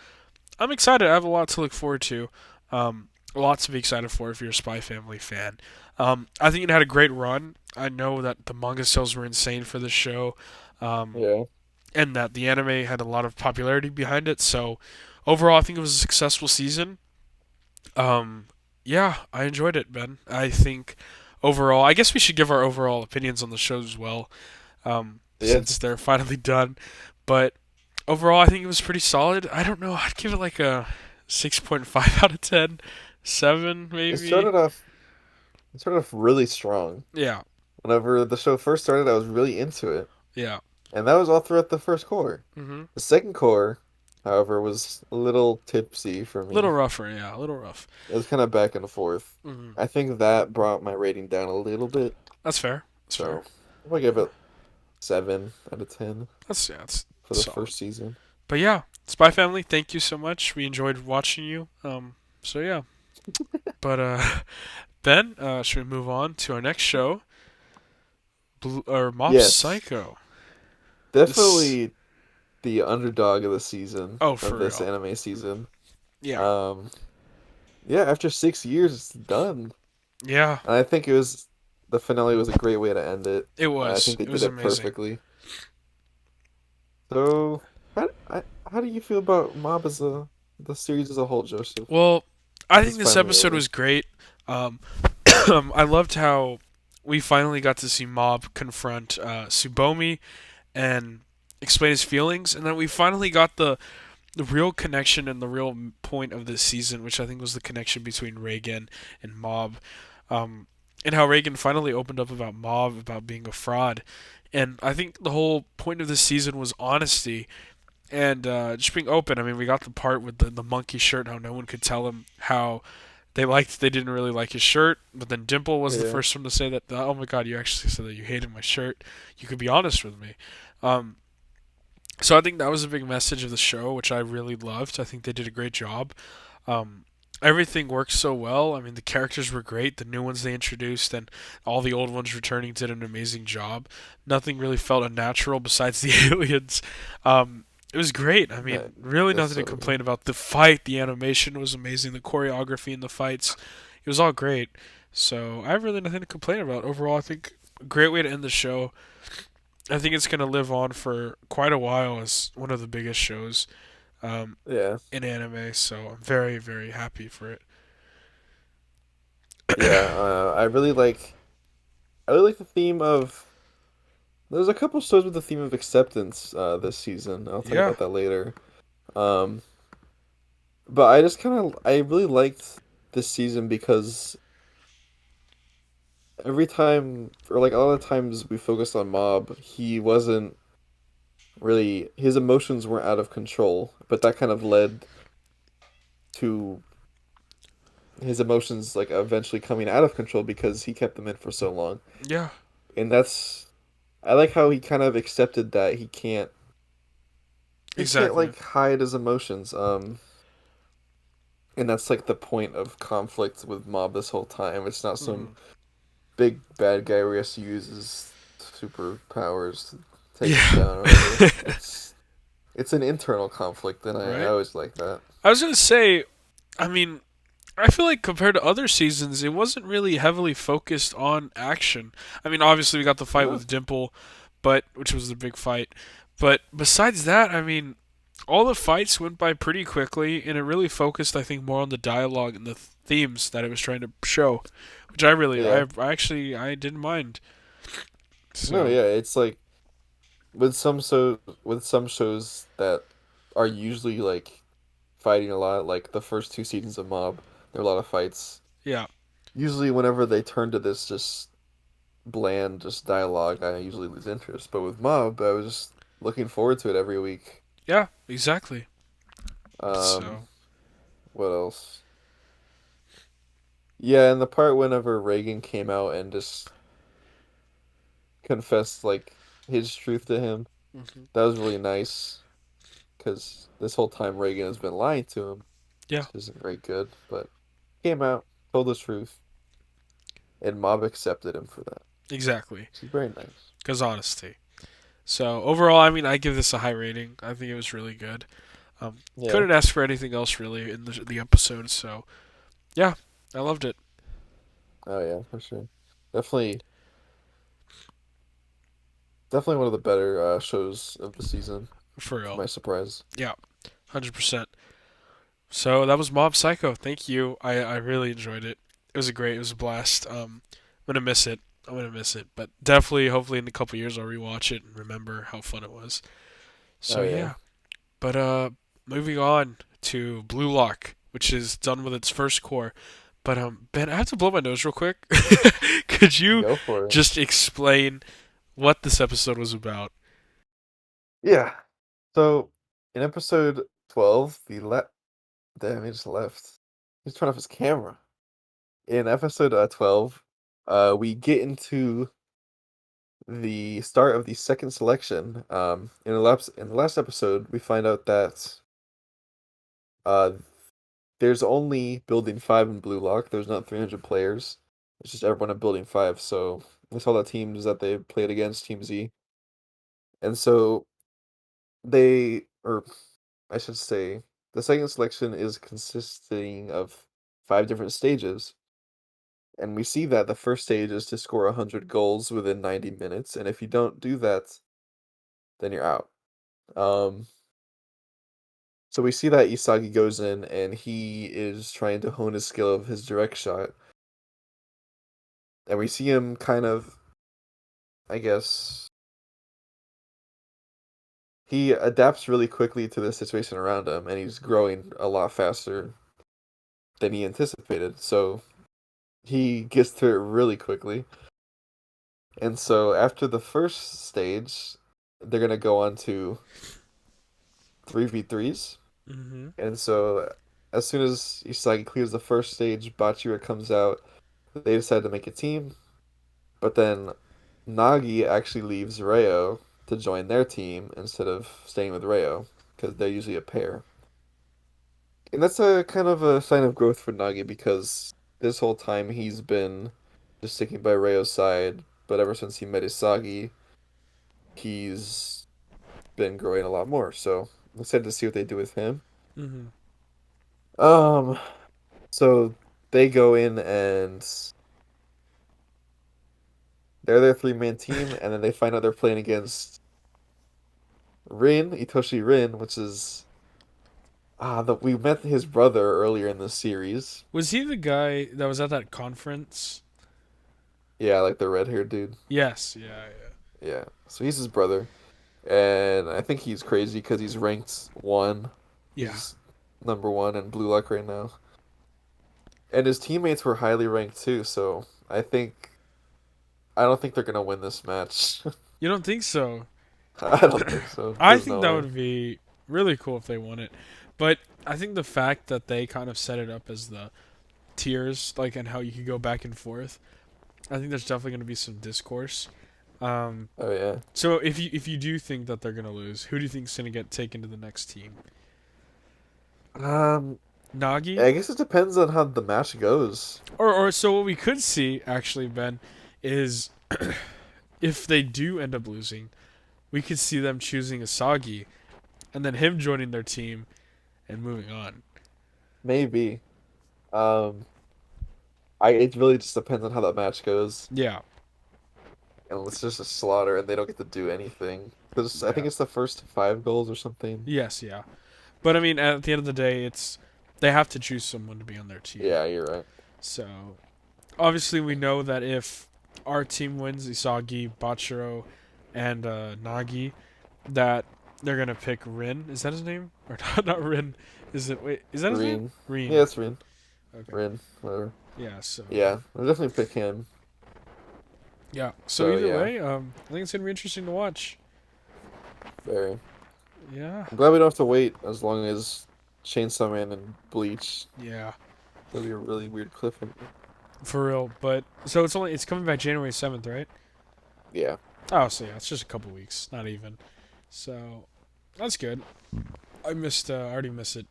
I'm excited. I have a lot to look forward to. A lot to be excited for if you're a Spy Family fan. I think it had a great run. I know that the manga sales were insane for this show, um, Yeah. and that the anime had a lot of popularity behind it. So overall, I think it was a successful season. Um, yeah, I enjoyed it, Ben. I think overall, I guess we should give our overall opinions on the show as well, Yeah. since they're finally done. But overall, I think it was pretty solid. I don't know. I'd give it like a 6.5 out of 10. 7, It maybe. started off it started off really strong. Yeah. Whenever the show first started, I was really into it. Yeah. And that was all throughout the first core. hmm The second core, however, was a little tipsy for Little me. rougher. Yeah. A little rough. It was kind of back and forth. hmm I think that brought my rating down a little bit. That's fair. That's fair. So I'm gonna give it 7 out of 10 That's, yeah, that's for the solid. first season. But yeah, Spy Family, thank you so much. We enjoyed watching you. So yeah. But Ben, should we move on to our next show? Or Mob Yes, Psycho. This. definitely the underdog of the season Oh, of for this real. anime season. Yeah. Um, yeah, after 6 years, it's done, Yeah. and I think it was the finale was a great way to end it. It I was. think they It did was it amazing. perfectly. So, how do you feel about Mob as a the series as a whole, Joseph? Well, I Since think it's this finally episode over. was great. Um, I loved how we finally got to see Mob confront Tsubomi and explain his feelings, and then we finally got the real connection and the real point of this season, which I think was the connection between Reagan and Mob, um, and how Reagan finally opened up about Mob about being a fraud. And I think the whole point of this season was honesty and just being open. I mean, we got the part with the monkey shirt, how no one could tell him how they didn't really like his shirt, but then Dimple was the Yeah, first one to say that, oh my god, you actually said that you hated my shirt. You could be honest with me. Um, so I think that was a big message of the show, which I really loved. I think they did a great job. Um, Everything worked so well. I mean, the characters were great. The new ones they introduced and all the old ones returning did an amazing job. Nothing really felt unnatural besides the aliens. It was great. I yeah, mean, really yes, nothing to totally. complain about. The fight, the animation was amazing. The choreography in the fights, it was all great. So I have really nothing to complain about. Overall, I think a great way to end the show. I think it's going to live on for quite a while as one of the biggest shows Yeah, in anime. So I'm very, very happy for it. yeah. I really like the theme of. There's a couple shows with the theme of acceptance this season. I'll talk Yeah. about that later. Um, but I really liked this season because every time, or like a lot of times we focused on Mob, he wasn't really, his emotions weren't out of control, but that kind of led to his emotions like eventually coming out of control because he kept them in for so long. Yeah, And I like how he kind of accepted that he can't exactly. like hide his emotions. And that's like the point of conflict with Mob this whole time. It's not some Hmm. big bad guy where he has to use his superpowers to take him Yeah. down or whatever. It's an internal conflict, and I Right? always like that. I was gonna say, I mean, I feel like compared to other seasons, it wasn't really heavily focused on action. I mean, obviously we got the fight No, with Dimple, but which was the big fight. But besides that, I mean, all the fights went by pretty quickly, and it really focused, I think, more on the dialogue and the themes that it was trying to show, which yeah, I didn't mind. no, So yeah. It's like with some shows that are usually like fighting a lot, like the first two seasons of Mob, there are a lot of fights. yeah, Usually, whenever they turn to this just bland, just dialogue, I usually lose interest. But with Mob, I was just looking forward to it every week. yeah, exactly. Um, So what else? Yeah, and the part whenever Reagan came out and just confessed like his truth to him, mhm. that was really nice because this whole time Reagan has been lying to him, Yeah, which isn't very good. But came out, told the truth, and Mob accepted him for that. exactly. Which is very nice. Because honesty. So overall, I mean, I give this a high rating. I think it was really good. Yeah. Couldn't ask for anything else really in the episode. So yeah, I loved it Oh yeah, for sure. Definitely, definitely one of the better shows of the season, for to real. my surprise. Yeah, 100%. So that was Mob Psycho. Thank you. I really enjoyed it. It was a blast. I'm gonna miss it. I'm gonna miss it. But definitely, hopefully, in a couple years, I'll rewatch it and remember how fun it was. So Oh yeah. yeah. But moving on to Blue Lock, which is done with its first core. But Ben, I have to blow my nose real quick. Could you Go for it. just explain what this episode was about? Yeah. So in episode 12, the damn, he just left. He's turned off his camera. In episode 12, we get into the start of the second selection. In the last episode, we find out that uh, there's only Building 5 in Blue Lock. There's not 300 players. It's just everyone at Building 5. So that's all the teams that they played against, Team Z. And so or I should say, the second selection is consisting of 5 different stages. And we see that the first stage is to score 100 goals within 90 minutes. And if you don't do that, then you're out. Um, so we see that Isagi goes in and he is trying to hone his skill of his direct shot. And we see him kind of, I guess, he adapts really quickly to the situation around him and he's growing a lot faster than he anticipated. So he gets to it really quickly. And so after the first stage, they're gonna go on to 3v3s. Mm-hmm. And so as soon as Isagi clears the first stage, Bachira comes out. They decide to make a team, but then Nagi actually leaves Reo to join their team instead of staying with Reo because they're usually a pair. And that's a kind of a sign of growth for Nagi because this whole time he's been just sticking by Reo's side, but ever since he met Isagi, he's been growing a lot more. So I'm excited to see what they do with him. Mm-hmm. Um, so they go in and they're their three-man team, and then they find out they're playing against Itoshi Rin, which is we met his brother earlier in the series. Was he the guy that was at that conference? Yeah, like the red-haired dude. Yes. Yeah. Yeah. Yeah, so he's his brother, and I think he's crazy because he's ranked one. Yeah. He's number one in Blue Lock right now, and his teammates were highly ranked too. So I think I don't think they're gonna win this match. You don't think so? I don't think so. I There's think no that way. would be really cool if they won it. But I think the fact that they kind of set it up as the tiers, like, and how you could go back and forth, I think there's definitely going to be some discourse. Um, Oh yeah. so if you do think that they're going to lose, who do you think is going to get taken to the next team? Um, Nagi, I guess it depends on how the match goes. or so what we could see actually, Ben, is if they do end up losing, we could see them choosing Asagi, and then him joining their team and moving on. Maybe. Um, I it really just depends on how that match goes. Yeah, And it's just a slaughter, and they don't get to do anything. Because I yeah, think it's the first 5 goals or something. yes, yeah. But I mean, at the end of the day, it's they have to choose someone to be on their team. Yeah, you're right. So obviously, we know that if our team wins, Isagi, Bachiro, and Nagi, that they're gonna pick Rin. Is that his name? Or not Rin? Is it? Wait, is that his name? Reen. Rin. Yeah, it's Reen. Okay. Rin, whatever. Yeah. So. Yeah, I'll definitely pick him. Yeah. So So either yeah, way, I think it's gonna be interesting to watch. very. Yeah. I'm glad we don't have to wait as long as Chainsaw Man and Bleach. Yeah. That'd be a really weird cliffhanger. For real. But so it's coming back January 7th, right? Yeah. Oh, so yeah, it's just a couple weeks, not even. So that's good. I already miss it.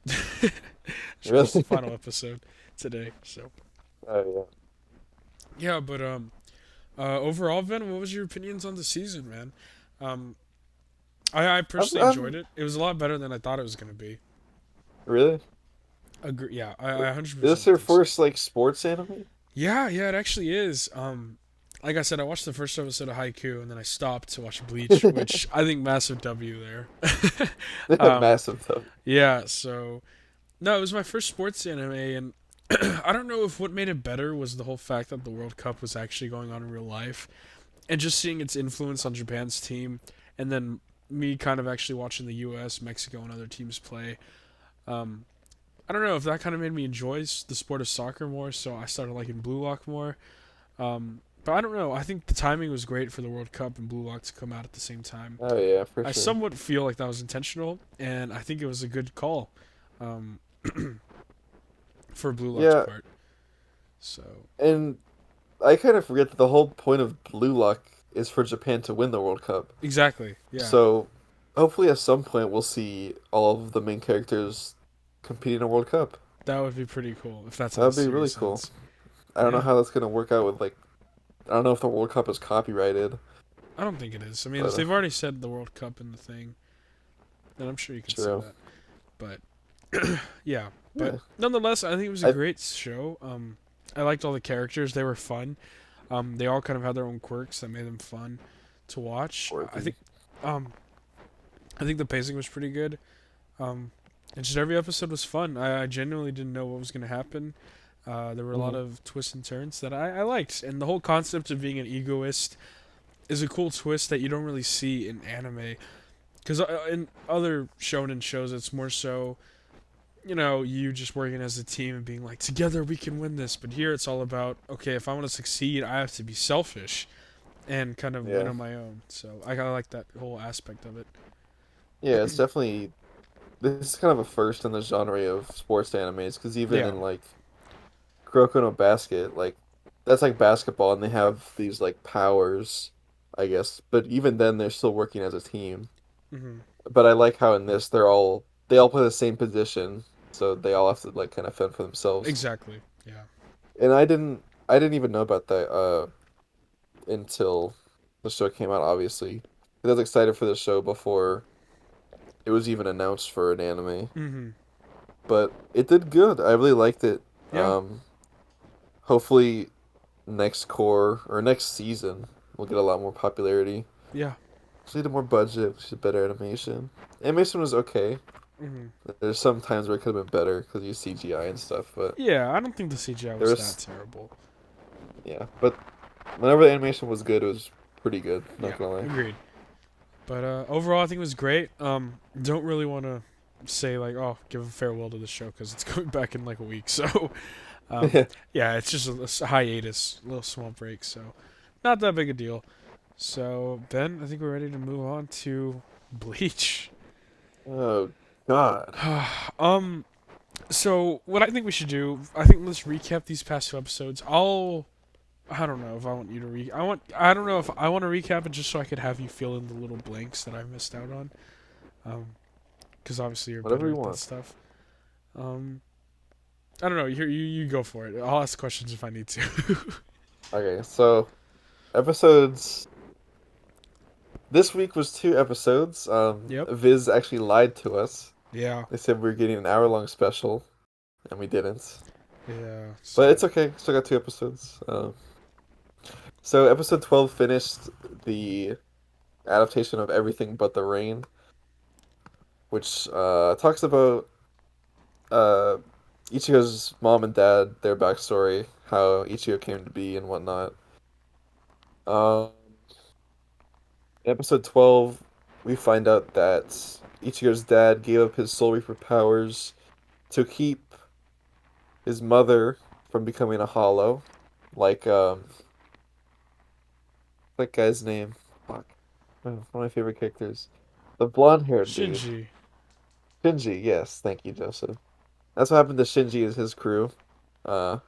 Just watched the Really? final episode today. So Oh yeah, but overall, Ben, what was your opinions on the season, man? Um, I yeah. personally enjoyed it. It was a lot better than I thought it was gonna be. Really? Agree. Yeah, I Is this 100% your think so. first like sports anime? Yeah, yeah, it actually is. Like I said, I watched the first episode of Haiku and then I stopped to watch Bleach, which I think massive W there. um, Massive though. yeah, so no, it was my first sports anime, and I don't know if what made it better was the whole fact that the World Cup was actually going on in real life, and just seeing its influence on Japan's team, and then me kind of actually watching the U.S., Mexico, and other teams play. Um, I don't know if that kind of made me enjoy the sport of soccer more, so I started liking Blue Lock more. But I don't know. I think the timing was great for the World Cup and Blue Lock to come out at the same time. Oh yeah, for I sure. somewhat feel like that was intentional, and I think it was a good call um, for Blue Lock's Yeah, part. So and I kind of forget that the whole point of Blue Lock is for Japan to win the World Cup. exactly, yeah, So hopefully at some point we'll see all of the main characters compete in a World Cup. that would be pretty cool if that's how That the would be really series cool. ends. I don't know Yeah, how that's gonna work out with like I don't know if the World Cup is copyrighted, I don't think it is. I mean, but if they've already said the World Cup in the thing, then I'm sure you can say true. that. But yeah, but Yeah. nonetheless, I think it was a I great show. I liked all the characters; they were fun. They all kind of had their own quirks that made them fun to watch. Quirky. Um, I think the pacing was pretty good. And just every episode was fun. I genuinely didn't know what was going to happen. There were a lot Hmm. of twists and turns that I liked, and the whole concept of being an egoist is a cool twist that you don't really see in anime. Because in other shonen shows, it's more so, you just working as a team and being like, together we can win this. But here it's all about, okay, if I want to succeed, I have to be selfish and kind of win Yeah. on my own. So I kind of like that whole aspect of it. Yeah, it's definitely this is kind of a first in the genre of sports animes because even Yeah. in like Kuroko no Basket, like that's like basketball and they have these like powers, I guess. But even then they're still working as a team. Hmm. But I like how in this they all play the same position, so they all have to like kind of fend for themselves. Exactly. Yeah. And I didn't even know about that until the show came out, obviously. I was excited for the show before it was even announced for an anime. Hmm. But it did good. I really liked it. Yeah. Hopefully next core or next season we'll get a lot more popularity. Yeah. Just needed more budget, just better animation. Animation was okay. Hmm. There's some times where it could have been better because you CGI and stuff, but Yeah. I don't think the CGI there was that was terrible. yeah. But whenever the animation was good, it was pretty good. Not Yeah. gonna lie. Agreed. But overall, I think it was great. Don't really want to say like, oh, give a farewell to the show because it's coming back in like a week. So, um, Yeah, yeah, it's just a hiatus, a little small break. So, not that big a deal. So Ben, I think we're ready to move on to Bleach. Oh God. um, so what I think we should do, I think let's recap these past two episodes. I don't know if I want you to I don't know if I want to recap it just so I could have you fill in the little blanks that I missed out on. Because obviously you're Whatever better you at that want. stuff. Um, I don't know. You go for it. I'll ask questions if I need to. Okay, so episodes. This week was two episodes. Yep. Viz actually lied to us. Yeah. They said we were getting an hour-long special, and we didn't. Yeah. But So. it's okay. Still got two episodes. So episode 12 finished the adaptation of Everything But the Rain, which talks about uh, Ichigo's mom and dad, their backstory, how Ichigo came to be and whatnot. Um, Episode 12, we find out that Ichigo's dad gave up his Soul Reaper powers to keep his mother from becoming a hollow. Like, that guy's name. Fuck. One of my favorite characters. The blonde-haired dude. Shinji. Shinji, yes, thank you, Joseph. That's what happened to Shinji and his crew. Uh,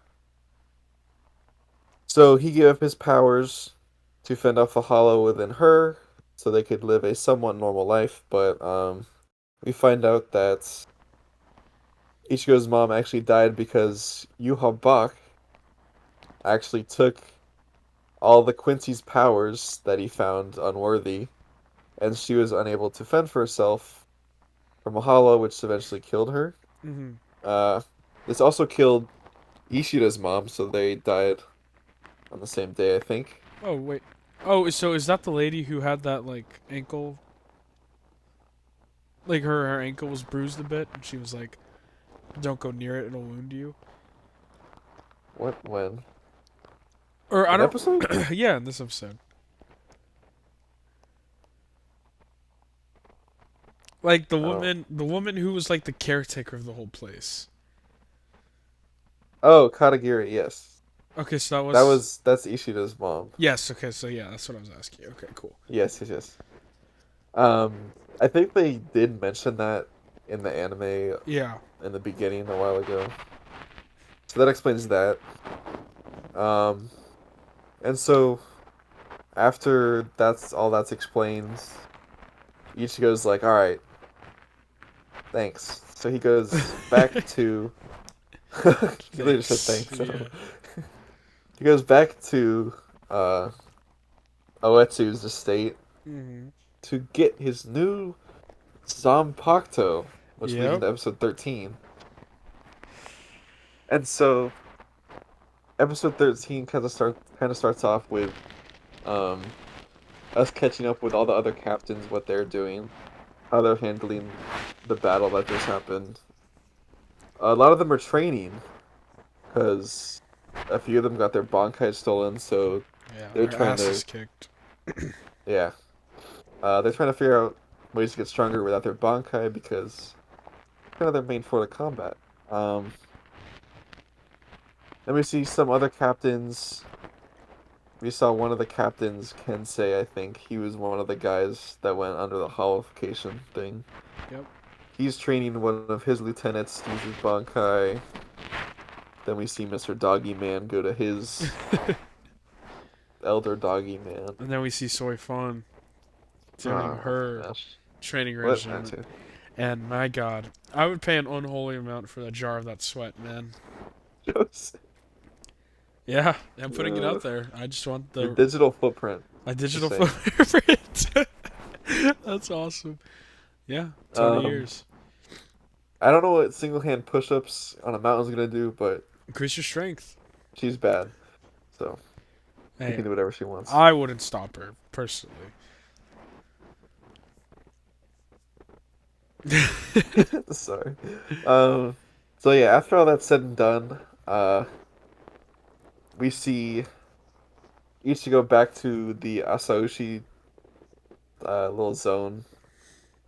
so he gave up his powers to fend off the hollow within her, so they could live a somewhat normal life, but, we find out that Ichigo's mom actually died because Yuha Bach actually took all the Quincy's powers that he found unworthy, and she was unable to fend for herself from a hollow, which eventually killed her. Mm-hmm. Uh, this also killed Ishida's mom, so they died on the same day, I think. Oh wait. Oh, so is that the lady who had that like ankle? Like her ankle was bruised a bit, and she was like, "Don't go near it; it'll wound you." What, when? Or I What don't. episode? Yeah, in this episode, like I don't. the woman who was like the caretaker of the whole place. Oh, Katagiri, yes. Okay, so that was That's Ishida's mom. yes. Okay, so yeah, that's what I was asking. Okay, cool. Yes, yes, yes. I think they did mention that in the anime Yeah. in the beginning a while ago. So that explains that. Um, and so after that's explained, Ichigo's like, "All right, thanks." So he goes back to. He later said Thanks. thanks. I don't Yeah. know. He goes back to uh, Oetsu's estate Mm-hmm. to get his new Zanpakuto, which leads Yep. into episode 13. And so episode 13 kind of starts off with um us catching up with all the other captains, what they're doing, how they're handling the battle that just happened. A lot of them are training because a few of them got their Bankai stolen, so Yeah. they're Their trying ass to is kicked. yeah, they're trying to figure out ways to get stronger without their Bankai because kind of their main form of combat. Um, then we see some other captains. We saw one of the captains, Kensei, I think. He was one of the guys that went under the holification thing. Yep. He's training one of his lieutenants to use his Bankai. Then we see Mr. Doggy Man go to his Elder Doggy Man. And then we see Soy Fon doing Oh, her gosh. training What? That regimen. too. And my God, I would pay an unholy amount for a jar of that sweat, man. Joseph. Yeah, I'm putting it Uh, out there. I just want your the digital footprint. my Just digital saying. footprint. That's awesome. Yeah, 20 Um, years. I don't know what single hand push ups on a mountain's gonna do, but Increase your strength. she's bad. So she Hey, can do whatever she wants. I wouldn't stop her personally. Sorry. Um, so yeah, after all that's said and done, we see Ichigo back to the Asaushi little zone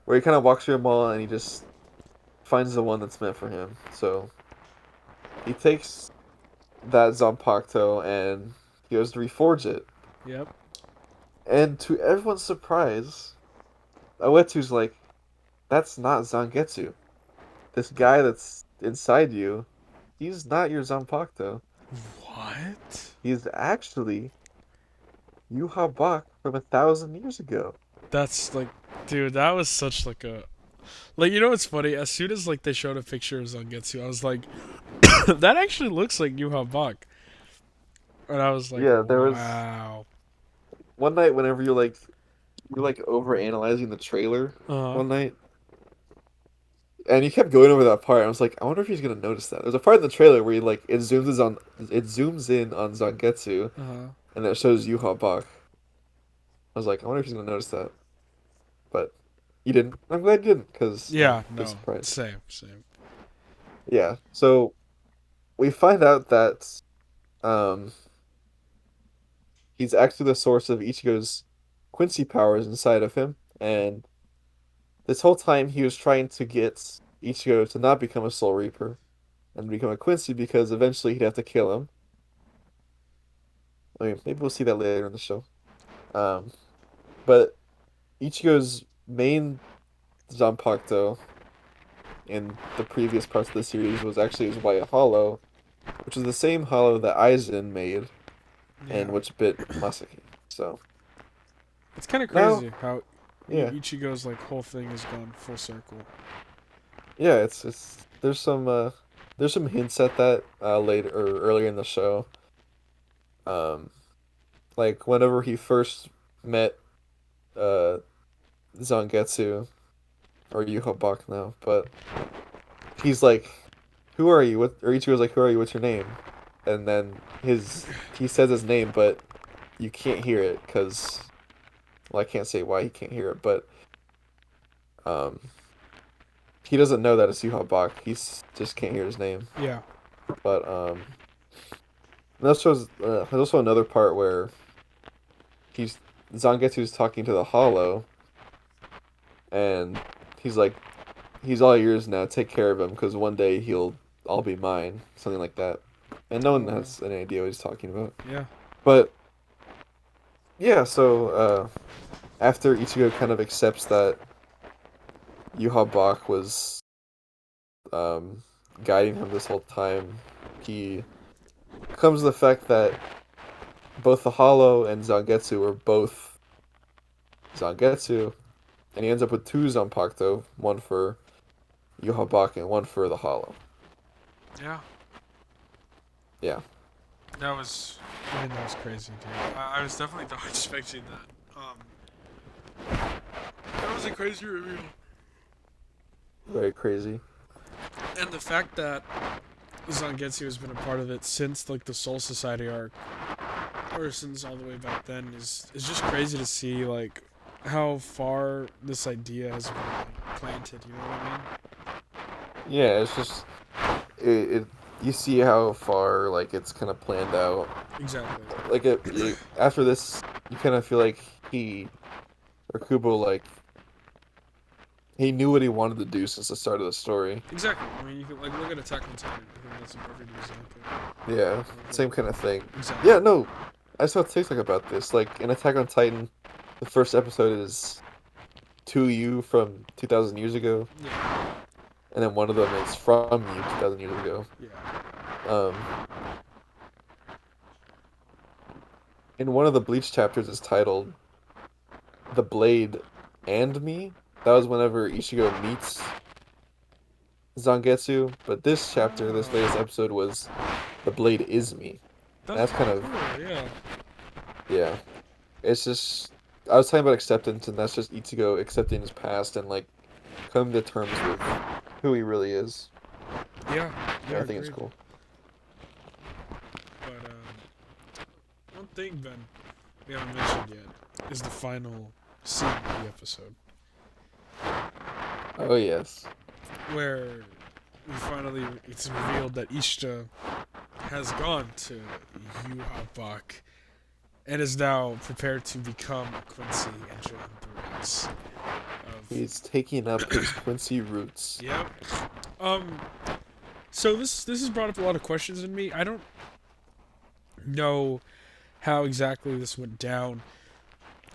where he kind of walks through a mall and he just finds the one that's meant for him. So he takes that Zanpakuto and he goes to reforge it. Yep. And to everyone's surprise, Oetu's like, that's not Zangetsu. This guy that's inside you, he's not your Zanpakuto. What? He's actually Yuha Bak from 1,000 years ago. That's like, dude, that was such like a like, you know what's funny? As soon as like they showed a picture of Zangetsu, I was like, that actually looks like Yuha Bak. And I was like, Yeah, there was wow. one night whenever you're like over analyzing the trailer Uh huh. one night, and you kept going over that part. I was like, I wonder if he's gonna notice that. There's a part in the trailer where it zooms in on Zangetsu, Uh huh. and it shows Yuha Bak. I was like, I wonder if he's gonna notice that, but you didn't. I'm glad you didn't, because Yeah, just no. surprised. Same, same. Yeah. So we find out that um he's actually the source of Ichigo's Quincy powers inside of him, and this whole time he was trying to get Ichigo to not become a Soul Reaper and become a Quincy because eventually he'd have to kill him. I mean, maybe we'll see that later in the show. Um, but Ichigo's main Zanpakuto in the previous parts of the series was actually his white hollow, which is the same hollow that Aizen made and Yeah. which bit Masaki. So It's kind of now, crazy how yeah, Ichigo's like whole thing has gone full circle. yeah, it's there's some hints at that later or earlier in the show. Um, like whenever he first met uh Zangetsu or Yuha now, but he's like, "Who are you?" What or Ichigo's like, "Who are you? What's your name?" And then he says his name, but you can't hear it because well, I can't say why he can't hear it, but um, he doesn't know that it's Yuha Bak. He's just can't hear his name. Yeah. But that shows. There's also another part where he's Zangetsu's talking to the Hollow, and he's like, "He's all yours now. Take care of him, because one day he'll all be mine." Something like that. And no Oh one wow. has any idea what he's talking about. Yeah. But yeah, so after Ichigo kind of accepts that Yuha Bak was um, guiding him this whole time, he comes to the fact that both the Hollow and Zangetsu were both Zangetsu, and he ends up with two Zanpakuto, one for Yuha Bak and one for the Hollow. Yeah. Yeah. That was. I mean, that was crazy, dude. I was definitely not expecting that. That was a crazy reveal. Very crazy. And the fact that Zangetsu has been a part of it since like the Soul Society arc, or since all the way back then, is just crazy to see like how far this idea has been like, planted. You know what I mean? Yeah, it's just it you see how far like it's kind of planned out. Exactly. Like after this, you kind of feel like he or Kubo like he knew what he wanted to do since the start of the story. Exactly. I mean, you can like look at Attack on Titan. I think that's a perfect example Yeah, of same like kind of thing. exactly. Yeah, no, I saw a TikTok about this. Like in Attack on Titan, the first episode is to you from 2,000 years ago, Yeah. and then one of them is from you 2,000 years ago. Yeah. Um, in one of the Bleach chapters is titled "The Blade and Me." That was whenever Ichigo meets Zangetsu, but this chapter, this latest Oh, episode was "The Blade is Me." that's That's pretty kind cool. of Yeah. yeah. It's just I was talking about acceptance, and that's just Ichigo accepting his past and like coming to terms with who he really is. Yeah. Yeah, Yeah. I think it's Agreed. cool. But one thing, Ben, we haven't mentioned yet is the final scene of the episode Oh yes, where we finally it's revealed that Ishta has gone to Yuhabak and is now prepared to become a Quincy and join the ranks of. he's taking up his Quincy roots. Yep. Um. So this has brought up a lot of questions in me. I don't know how exactly this went down.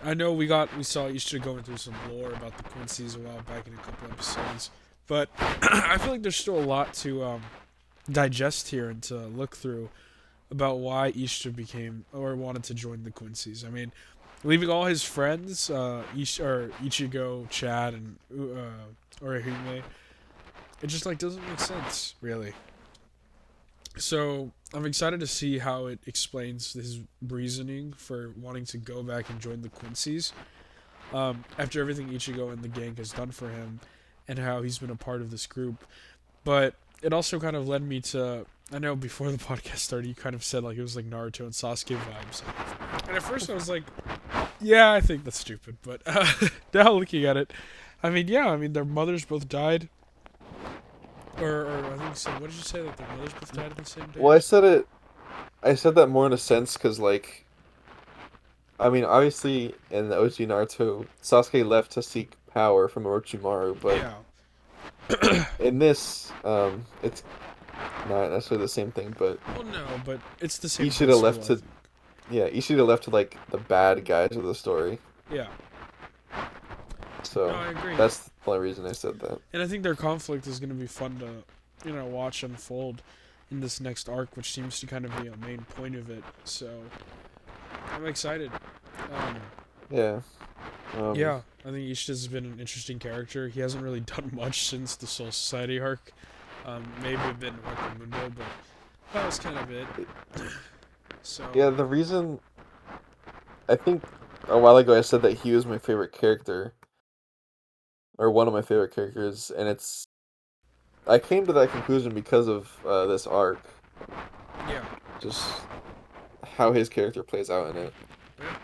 I know we saw Ishida going through some lore about the Quincy's a while back in a couple episodes, but I feel like there's still a lot to digest here and to look through about why Ishida became or wanted to join the Quincy's. I mean, leaving all his friends, Ichigo, Chad, and Orihime, it just like doesn't make sense really. So I'm excited to see how it explains his reasoning for wanting to go back and join the Quincy's after everything Ichigo and the gang has done for him, and how he's been a part of this group. But it also kind of led me to. I know before the podcast started, you kind of said like it was like Naruto and Sasuke vibes, and at first I was like, yeah, I think that's stupid. But now looking at it, I mean, yeah, I mean their mothers both died, or I think you said, what did you say, like their mothers both died on the same day Well, or something? I said that more in a sense because, like, I mean, obviously in the OG Naruto, Sasuke left to seek power from Orochimaru, but Yeah. in this, it's not necessarily the same thing. But Well, no, but it's the same Ishida principle, left I to, think. yeah, Ishida left to like the bad guys of the story. Yeah. No, So I agree. that's the only reason I said that. And I think their conflict is going to be fun to, watch unfold in this next arc, which seems to kind of be a main point of it. So I'm excited. Um, Yeah. Um. yeah, I think Ishida's been an interesting character. He hasn't really done much since the Soul Society arc. Maybe a bit in Arc Mundo, but that was kind of it. So Yeah. The reason I think a while ago I said that he was my favorite character or one of my favorite characters, and it's I came to that conclusion because of this arc, yeah, just how his character plays out in it. yeah.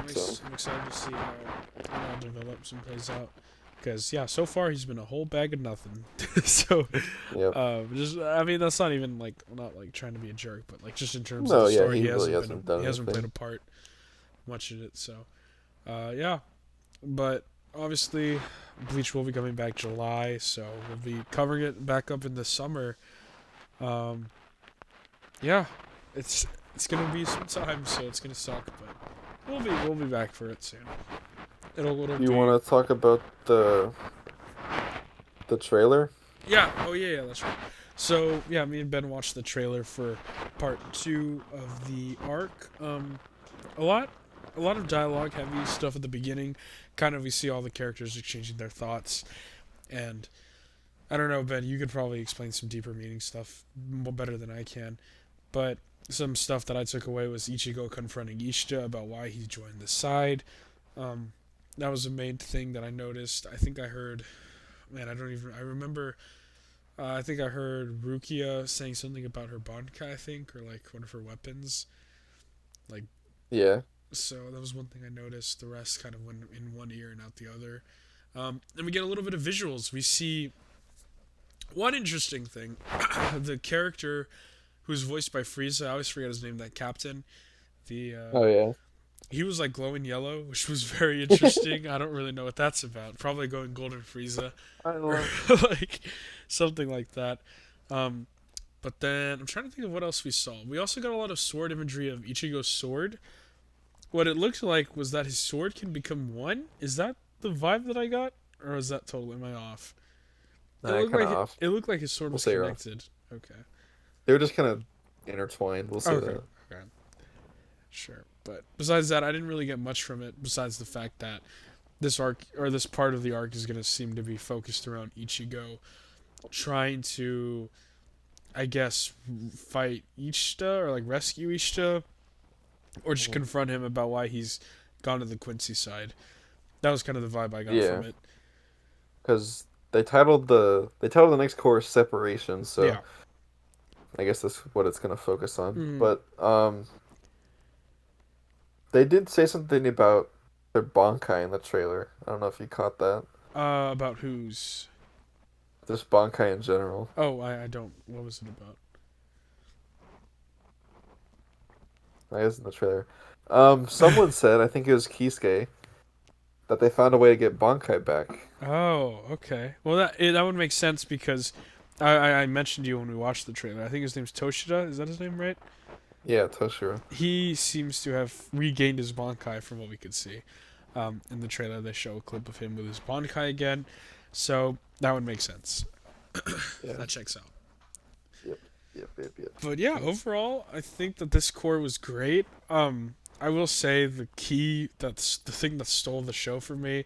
So, I'm excited to see how it all develops and plays out. Because yeah, so far he's been a whole bag of nothing. So, yep. just I mean that's not even like not like trying to be a jerk, but like just in terms of No, the yeah, story, he really hasn't he done hasn't played a anything. part much in it. So, yeah, but obviously Bleach will be coming back July, so we'll be covering it back up in the summer. Um, yeah, it's it's gonna be some time, so it's gonna suck, but we'll be back for it soon. It'll Do you be want to talk about the trailer? Yeah. Oh yeah, that's right. So yeah, me and Ben watched the trailer for part two of the arc. A lot, a lot of dialogue heavy stuff at the beginning. Kind of, we see all the characters exchanging their thoughts, and I don't know, Ben. You could probably explain some deeper meaning stuff better than I can. But some stuff that I took away was Ichigo confronting Ishida about why he joined the side. Um, that was the main thing that I noticed. I think I heard. Man, I don't even. I remember I think I heard Rukia saying something about her Bankai, I think, or like one of her weapons. Like, Yeah. so that was one thing I noticed. The rest kind of went in one ear and out the other. And we get a little bit of visuals. We see one interesting thing: the character who's voiced by Frieza. I always forget his name. That captain. The Oh yeah. He was like glowing yellow, which was very interesting. I don't really know what that's about. Probably going golden Frieza I or love. like something like that. Um, But then I'm trying to think of what else we saw. We also got a lot of sword imagery of Ichigo's sword. What it looked like was that his sword can become one. Is that the vibe that I got, or is that totally am I off? Nah, kind of off. It looked like his sword We'll was say you're off. connected. Okay. They were just kind of intertwined. We'll say Okay. that. Okay. Sure. But besides that, I didn't really get much from it. Besides the fact that this arc or this part of the arc is going to seem to be focused around Ichigo trying to, I guess, fight Ishida or like rescue Ishida or just Mhm. confront him about why he's gone to the Quincy side. That was kind of the vibe I got from Yeah, it. because they titled the next course separation, so Yeah. I guess that's what it's gonna focus on. Mm. But they did say something about their Bankai in the trailer. I don't know if you caught that. About who's? Just Bankai in general. Oh, I don't. What was it about? I guess in the trailer. Someone said, I think it was Kisuke, that they found a way to get Bankai back. Oh, okay. Well, that would make sense because I mentioned to you when we watched the trailer. I think his name's Toshida. Is that his name, right? Yeah, Toshiro. He seems to have regained his Bankai from what we could see. In the trailer, they show a clip of him with his Bankai again, so that would make sense. Yeah. That checks out. Yep. Yep. Yep. Yep. But yeah, That's overall, I think that this core was great. I will say that's the thing that stole the show for me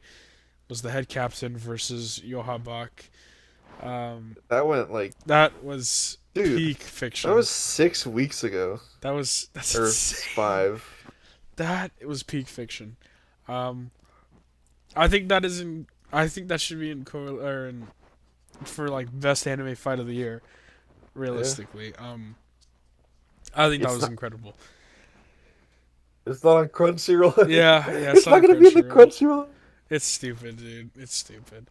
was the head captain versus Yohabak. Um, that went like, that was dude. peak That fiction. was 6 weeks ago, That's or insane. 5. That was peak fiction. Um, I think that is in. I think that should be in for like best anime fight of the year. Yeah. Realistically, I think that It's was not. incredible. It's not on Crunchyroll. Yeah, yeah, it's It's not not on gonna be in the Crunchyroll. Crunchyroll. It's stupid, dude. It's stupid.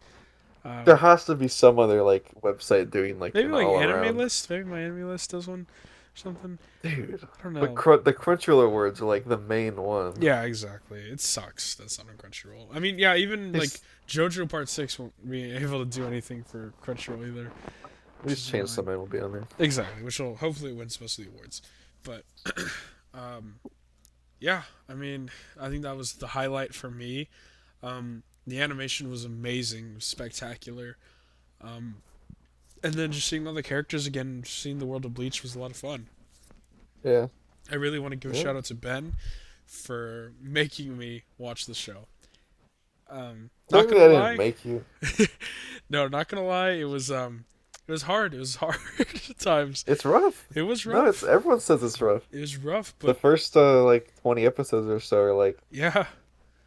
There Um, has to be some other like website doing like maybe an like all anime around. list. Maybe my anime list does one, or something. Dude. I don't But know. The Crunchyroll awards are like the main one. Yeah, exactly. It sucks. That's not on Crunchyroll. I mean, yeah, even They like JoJo Part 6 won't be able to do anything for Crunchyroll either, at which least is Chainsaw annoying. Man will be on there. Exactly, which will hopefully win most of the awards. But um, yeah, I mean, I think that was the highlight for me. The animation was amazing, spectacular. Um, and then just seeing all the characters again, seeing the world of Bleach was a lot of fun. Yeah. I really want to give a Yeah. shout out to Ben for making me watch the show. Not Technically, gonna I didn't lie, make you. no, not gonna lie. It was hard. It was hard at times. It's rough. It was No, it's rough. everyone says it's rough. It was rough, The but first like 20 episodes or so are like yeah,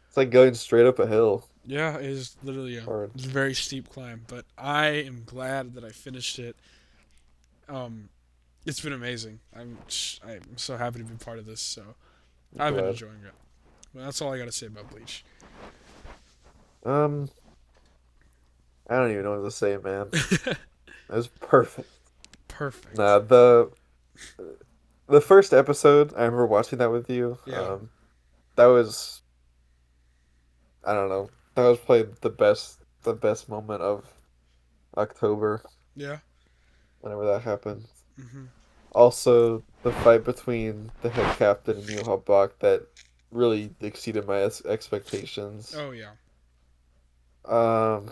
it's like going straight up a hill. yeah, it is literally Or it's a very steep climb. But I am glad that I finished it. Um, it's been amazing. I'm so happy to be part of this. So I'm I've been glad. enjoying it. Well, that's all I gotta say about Bleach. Um, I don't even know what to say, man. It was perfect. Perfect. Nah, the first episode, I remember watching that with you. Yeah. That was I don't know. That was probably the best moment of October Yeah. whenever that happened. Mhm. Also, the fight between the head captain and Yu Bach that really exceeded my expectations. Oh yeah. Um,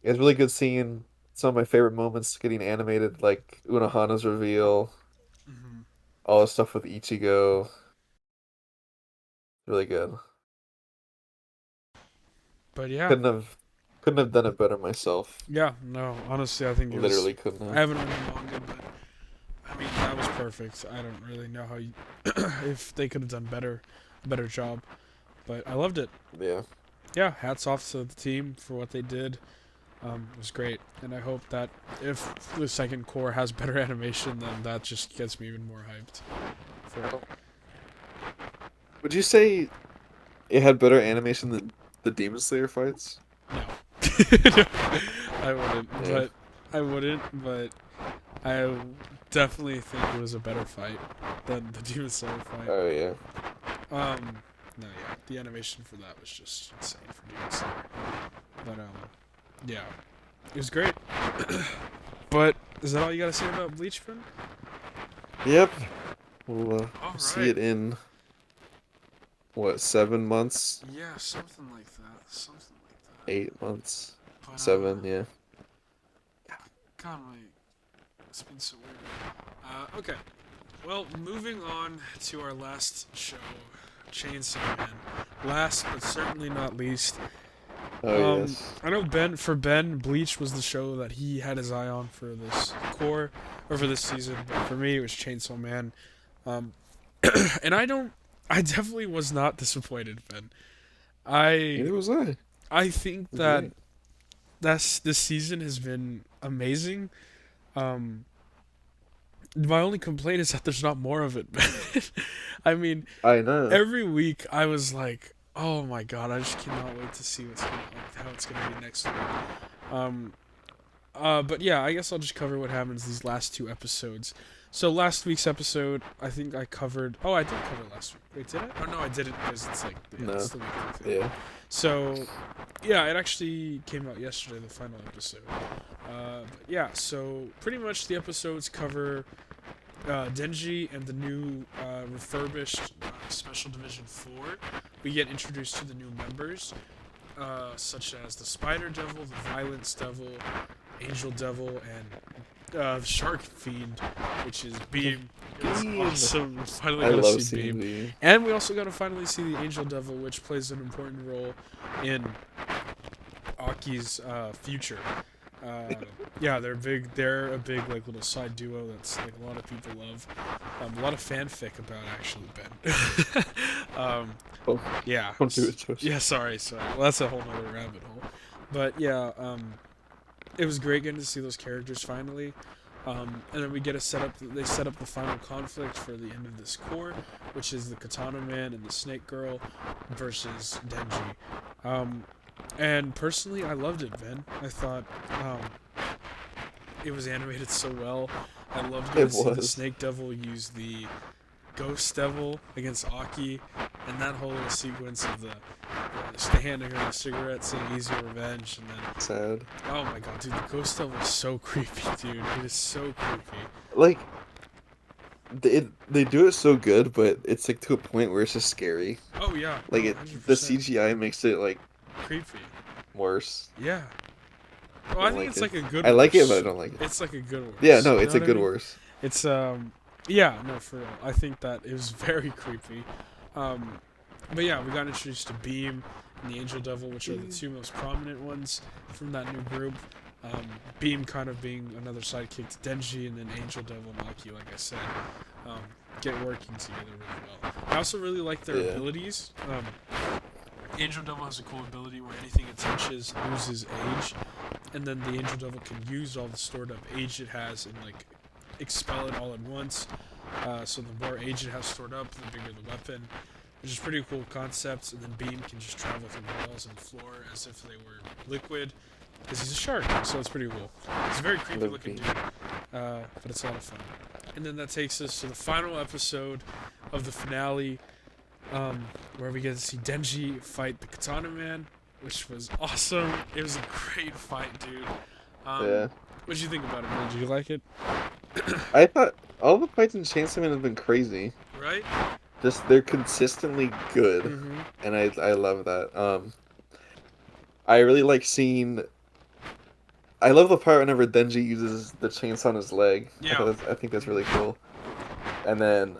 it was really good seeing some of my favorite moments getting animated, like Unohana's reveal, Mhm. all the stuff with Ichigo. Really good. But yeah. Couldn't have couldn't have done it better myself. Yeah. No. Honestly, I think it was. Literally couldn't I have. haven't read the manga, but I mean that was perfect. I don't really know how you, if they could have done a better job, but I loved it. Yeah. Yeah. Hats off to the team for what they did. It was great, and I hope that if the second core has better animation, then that just gets me even more hyped for it. Would you say it had better animation than the Demon Slayer fights? No. I wouldn't, Yeah. but I wouldn't, but I definitely think it was a better fight than the Demon Slayer fight. Oh yeah. No, yeah, the animation for that was just insane for Demon Slayer. But yeah, it was great. But is that all you gotta say about Bleach, friend? Yep. We'll All see right. it in what, 7 months? Yeah, something like that. Something like that. 8 months? But 7, yeah. God, it's been so weird. Okay. Well, moving on to our last show, Chainsaw Man. Last but certainly not least. Oh yes. I know Ben, Bleach was the show that he had his eye on for this core or for this season, but for me it was Chainsaw Man. Um, and I definitely was not disappointed, Ben. I Neither was I. It I think was that great. this season has been amazing. Um, my only complaint is that there's not more of it. I mean, I know. every week I was like, "Oh my god, I just cannot wait to see how it's gonna be next week." Um, but yeah, I guess I'll just cover what happens these last two episodes. So last week's episode, I think I covered. Oh, I did cover last week. Wait, did I? Oh no, I didn't because it's like yeah, it's No. the week thing. Yeah. So yeah, it actually came out yesterday, the final episode. But yeah, so pretty much the episodes cover Denji and the new refurbished Special Division 4, we get introduced to the new members, such as the Spider Devil, the Violence Devil, Angel Devil, and Shark Fiend, which is Beam. It was Beam. awesome. We finally I got to love see seeing Beam. Beam. And we also got to finally see the Angel Devil, which plays an important role in Aki's future. Yeah, they're big. They're a big like little side duo that's like a lot of people love. A lot of fanfic about actually Ben. Oh, Yeah, don't do it, Josh. yeah. Sorry. Well, that's a whole nother rabbit hole. But yeah, it was great getting to see those characters finally. And then we get a setup. They set up the final conflict for the end of this core, which is the Katana Man and the Snake Girl versus Denji. And personally, I loved it, Ben. I thought it was animated so well. I loved getting It to see the was. Snake Devil use the Ghost Devil against Aki, and that whole little sequence of the handing her the cigarette, saying "Easy revenge," and then Sad. oh my god, dude, the Ghost Devil is so creepy, dude. It is so creepy. Like they do it so good, but it's like to a point where it's just scary. Oh yeah, no, Like one hundred the percent CGI makes it like creepy. worse. Yeah. I Well, I don't think like it's it. like a good I like it, but I worse. don't like it. It's like a good Yeah, worse. no, You know it's a what I good mean? worse. It's yeah, no, for real. I think that it was very creepy. Um, but yeah, we got introduced to Beam and the Angel Devil, which are the two most prominent ones from that new group. Beam kind of being another sidekick to Denji, and then Angel Devil and Maki, like I said, um, get working together really well. I also really like their Yeah. abilities. Angel Devil has a cool ability where anything it touches loses age, and then the Angel Devil can use all the stored up age it has and like expel it all at once. So the more age it has stored up, the bigger the weapon, which is pretty cool concept. And then Beam can just travel through walls and floor as if they were liquid, because he's a shark, so it's pretty cool. He's a very I creepy love looking Beam. dude, but it's a lot of fun. And then that takes us to the final episode of the finale, where we get to see Denji fight the Katana Man, which was awesome. It was a great fight, dude. Yeah. What did you think about it, man? Did you like it? I thought all the fights in Chainsaw Man have been crazy. Right? Just they're consistently good, Mm-hmm. and I love that. I really like seeing. I love the part whenever Denji uses the chainsaw on his leg. Yeah. I think that's really cool. And then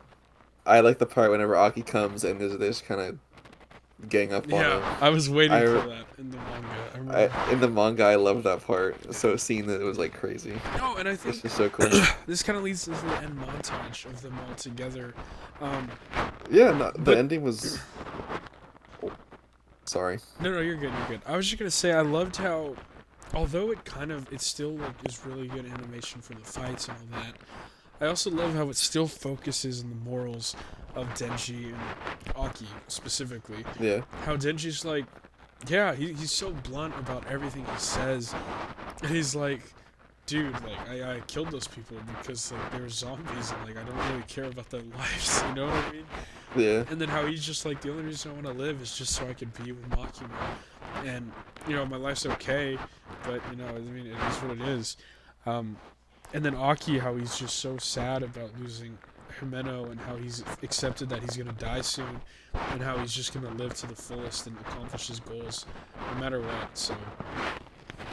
I like the part whenever Aki comes and they just kind of gang up on Yeah, him. I was waiting I, for that in the manga. I remember. in the manga, I love that part. So seeing that it was like crazy. No, and I It's think just so cool. this kind of leads to the end montage of them all together. Um, Yeah, no, the but ending was. Oh, sorry. no, you're good. You're good. I was just gonna say I loved how, although it still like is really good animation for the fights and all that. I also love how it still focuses on the morals of Denji and Aki specifically. Yeah. How Denji's like, yeah, he's so blunt about everything he says. And he's like, dude, like I killed those people because like they were zombies and like I don't really care about their lives, you know what I mean? Yeah. And then how he's just like, the only reason I want to live is just so I can be with Makima. And you know, my life's okay, but you know, I mean, it is what it is. Um, and then Aki, how he's just so sad about losing Himeno and how he's accepted that he's gonna die soon, and how he's just gonna live to the fullest and accomplish his goals, no matter what. So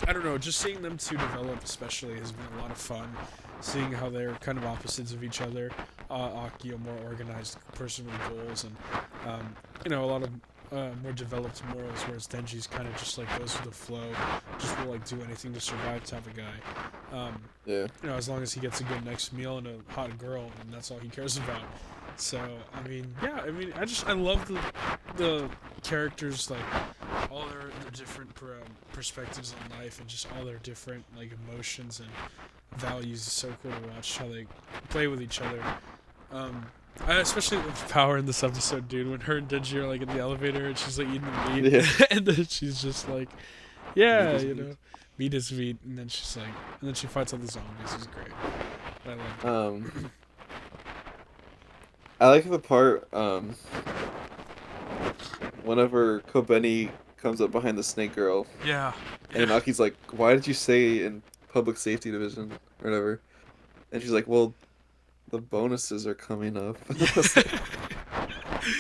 I don't know, just seeing them two develop especially has been a lot of fun. Seeing how they're kind of opposites of each other. Aki, a more organized person with goals, and you know, a lot of more developed morals, whereas Denji's kind of just like goes with the flow, just will like do anything to survive type of guy. Yeah. You know, as long as he gets a good next meal and a hot girl, and that's all he cares about. So I mean, yeah, I mean, I love the characters, like all their different perspectives on life and just all their different like emotions and values. Is so cool to watch how they play with each other. I especially love Power in this episode, dude. When her and Denji are like in the elevator and she's like eating the meat, Yeah. and then she's just like, Meat yeah, is you meat. know, meat is meat, and then she's like, and then she fights all the zombies. It's great. I love it. I like the part whenever Kobeni comes up behind the snake girl Yeah. and Aki's like, "Why did you say in public safety division or whatever?" And she's like, "Well, the bonuses are coming up.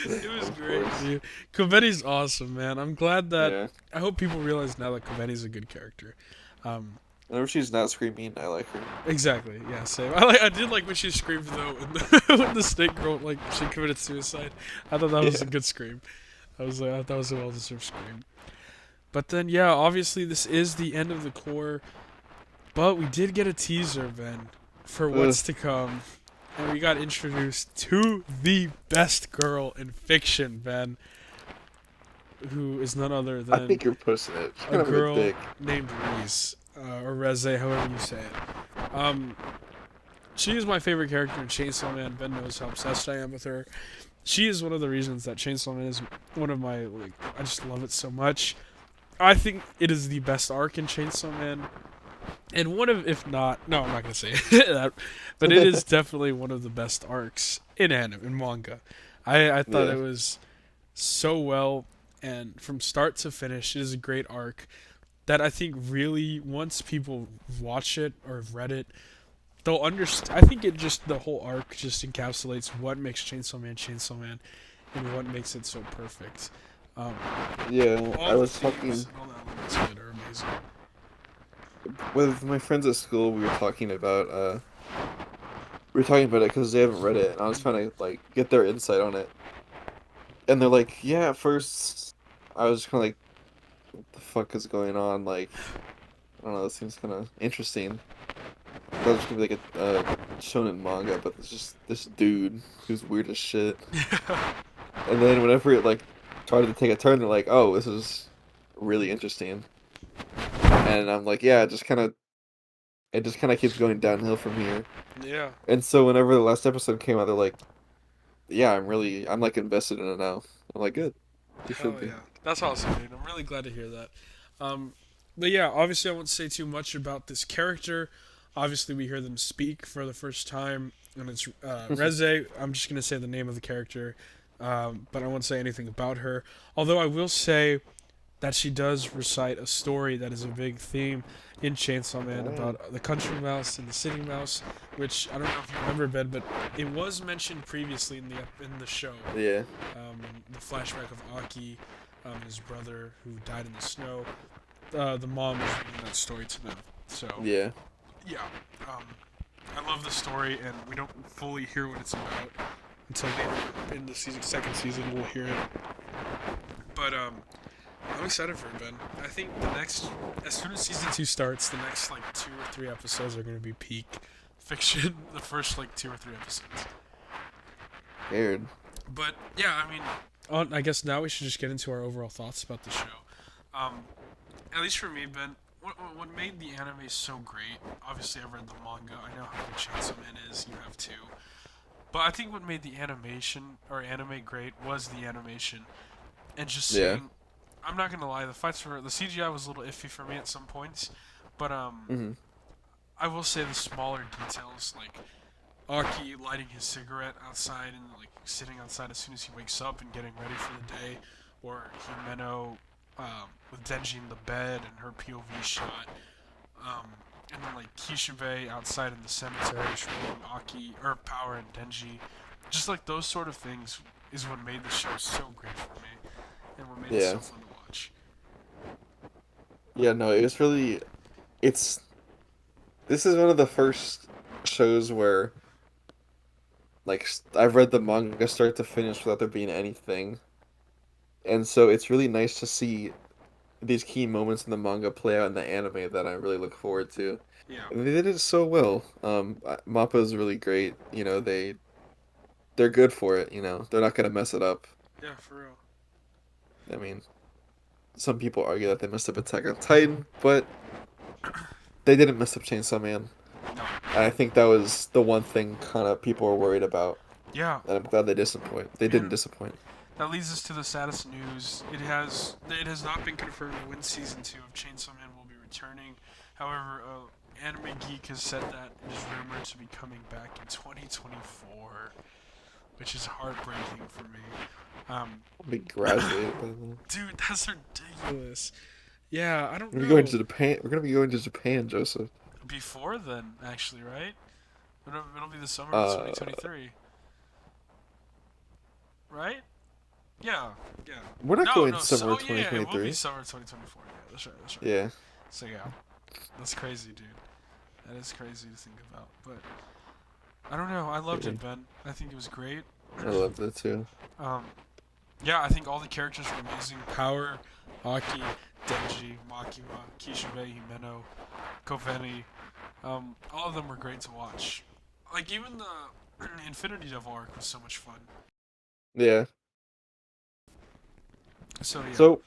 It was Of great, course. dude. Kaveni's awesome, man. I'm glad that. Yeah. I hope people realize now that Kaveni's a good character. Um, Whenever she's not screaming, I like her. exactly. Yeah, same. I did like when she screamed though when the snake girl like she committed suicide. I thought that was a Yeah. good scream. I thought that was a well deserved scream. But then yeah, obviously this is the end of the core, but we did get a teaser, Ben, for Ugh. what's to come. And we got introduced to the best girl in fiction, Ben, who is none other I than think you're pushing it. She's a kind of a girl dick. named Reese, or Reze, however you say it. Um, she is my favorite character in Chainsaw Man. Ben knows how obsessed I am with her. She is one of the reasons that Chainsaw Man is one of my like. I just love it so much. I think it is the best arc in Chainsaw Man, and one of, if not, no, I'm not gonna say that, but it is definitely one of the best arcs in anime, in manga. I thought Yeah. it was so well, and from start to finish, it is a great arc that I think really once people watch it or have read it, they'll understand. I think it just the whole arc just encapsulates what makes Chainsaw Man, and what makes it so perfect. Um, Yeah. all I the was themes talking and all the elements of it are amazing. with my friends at school. We were talking about it because they haven't read it, and I was trying to like get their insight on it. And they're like, "Yeah, at first, I was kind of like, what the fuck is going on? Like, I don't know. This seems kind of interesting. I thought it was gonna be like a shonen manga, but it's just this dude who's weird as shit. And then whenever it like tried to take a turn, they're like, "Oh, this is really interesting." And I'm like, "Yeah, it just kind of keeps going downhill from here." Yeah. And so whenever the last episode came out, they're like, "Yeah, I'm like invested in it now." I'm like, "Good, you should Hell be." yeah. That's awesome, dude. I'm really glad to hear that. Um, but yeah, obviously, I won't say too much about this character. Obviously, we hear them speak for the first time, and it's Reze. I'm just going to say the name of the character, but I won't say anything about her. Although, I will say that she does recite a story that is a big theme in Chainsaw Man Oh, about the country mouse and the city mouse, which I don't know if you remember, Ben, but it was mentioned previously in the show, yeah, the flashback of Aki, his brother who died in the snow. The mom was reading that story to them. So yeah, yeah, um, I love the story, and we don't fully hear what it's about until later in the second season. We'll hear it, but I'm excited for it, Ben. I think as soon as season 2 starts, the next like 2 or 3 episodes are going to be peak fiction. The first like 2 or 3 episodes. scared. But yeah, I mean, I guess now we should just get into our overall thoughts about the show. Um, at least for me, Ben, what made the anime so great? Obviously, I've read the manga. I know how good Chainsaw Man is. You have too. But I think what made the animation or anime great was the animation and just Yeah. seeing. I'm not gonna lie, the CGI was a little iffy for me at some points, but Hmm. I will say the smaller details like Aki lighting his cigarette outside and like sitting outside as soon as he wakes up and getting ready for the day, or Himeno with Denji in the bed and her POV shot, um, and then like Kishibe outside in the cemetery showing Aki or Power and Denji, just like those sort of things is what made the show so great for me and what made it so Yeah. fun to watch. Yeah. No, it was really. It's This is one of the first shows where I've read the manga start to finish without there being anything, and so it's really nice to see these key moments in the manga play out in the anime that I really look forward to. Yeah, And they did it so well. Mappa is really great. They're good for it. They're not gonna mess it up. yeah, for real. I mean, some people argue that they messed up Attack on Titan, but they didn't mess up Chainsaw Man. No, And I think that was the one thing kind of people were worried about, yeah, and I'm glad they disappoint. They didn't and disappoint. that leads us to the saddest news. It has not been confirmed when season 2 of Chainsaw Man will be returning. However, Anime Geek has said that it is rumored to be coming back in 2024, which is heartbreaking for me. Um, I'll be graduated by then. dude, that's ridiculous. Yeah, I don't We're going know. to Japan. We're gonna be going to Japan, Joseph. Before then, actually, right? It'll be the summer of Uh, 2023, right? Yeah, yeah. we're not No, going no. So, summer oh yeah, it will be 2023. summer 2024. Yeah, that's right. That's right. Yeah, So yeah, that's crazy, dude. That is crazy to think about. But I don't know. I loved yeah, it, Ben. I think it was great. I love that too. um, yeah, I think all the characters were amazing. Power, Aki, Denji, Makima, Kishibe, Himeno, Koveni. All of them were great to watch. Like even the Infinity Devil arc was so much fun. Yeah. So yeah. So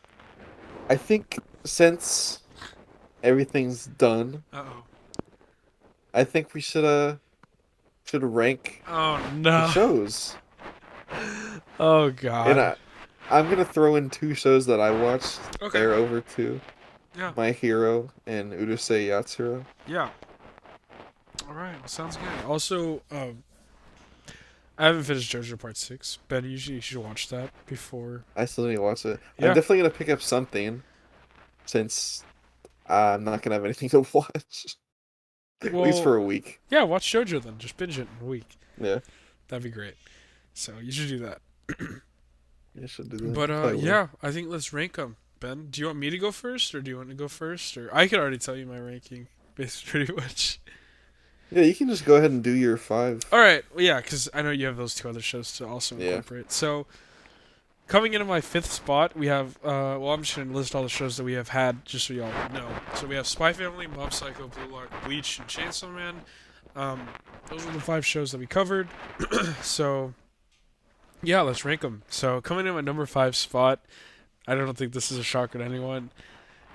I think since everything's done, Uh oh. I think we should rank Oh the no. shows. Oh And god. I'm gonna throw in two shows that I watched. Okay. They're over too. Yeah. My Hero and Urusei Yatsura. Yeah. All right. Well, sounds good. Also, I haven't finished JoJo Part 6. Ben, you should watch that before. I still need to watch it. I'm Yeah. definitely gonna pick up something since I'm not gonna have anything to watch. At least Well, for a week. yeah, watch JoJo then. Just binge it in a week. Yeah. That'd be great. So you should do that. Yeah, I should do that. But Probably will. yeah, I think let's rank them. Ben, do you want me to go first, or do you want to go first, or I could already tell you my ranking, basically pretty much. Yeah, you can just go ahead and do your five. All right, well, yeah, because I know you have those two other shows to also Yeah. incorporate. So coming into my fifth spot, we have well, I'm just gonna list all the shows that we have had, just so y'all know. So we have Spy Family, Mob Psycho, Blue Lock, Bleach, and Chainsaw Man. Those are the five shows that we covered. So yeah, let's rank them. So coming in at number five spot, I don't think this is a shocker to anyone.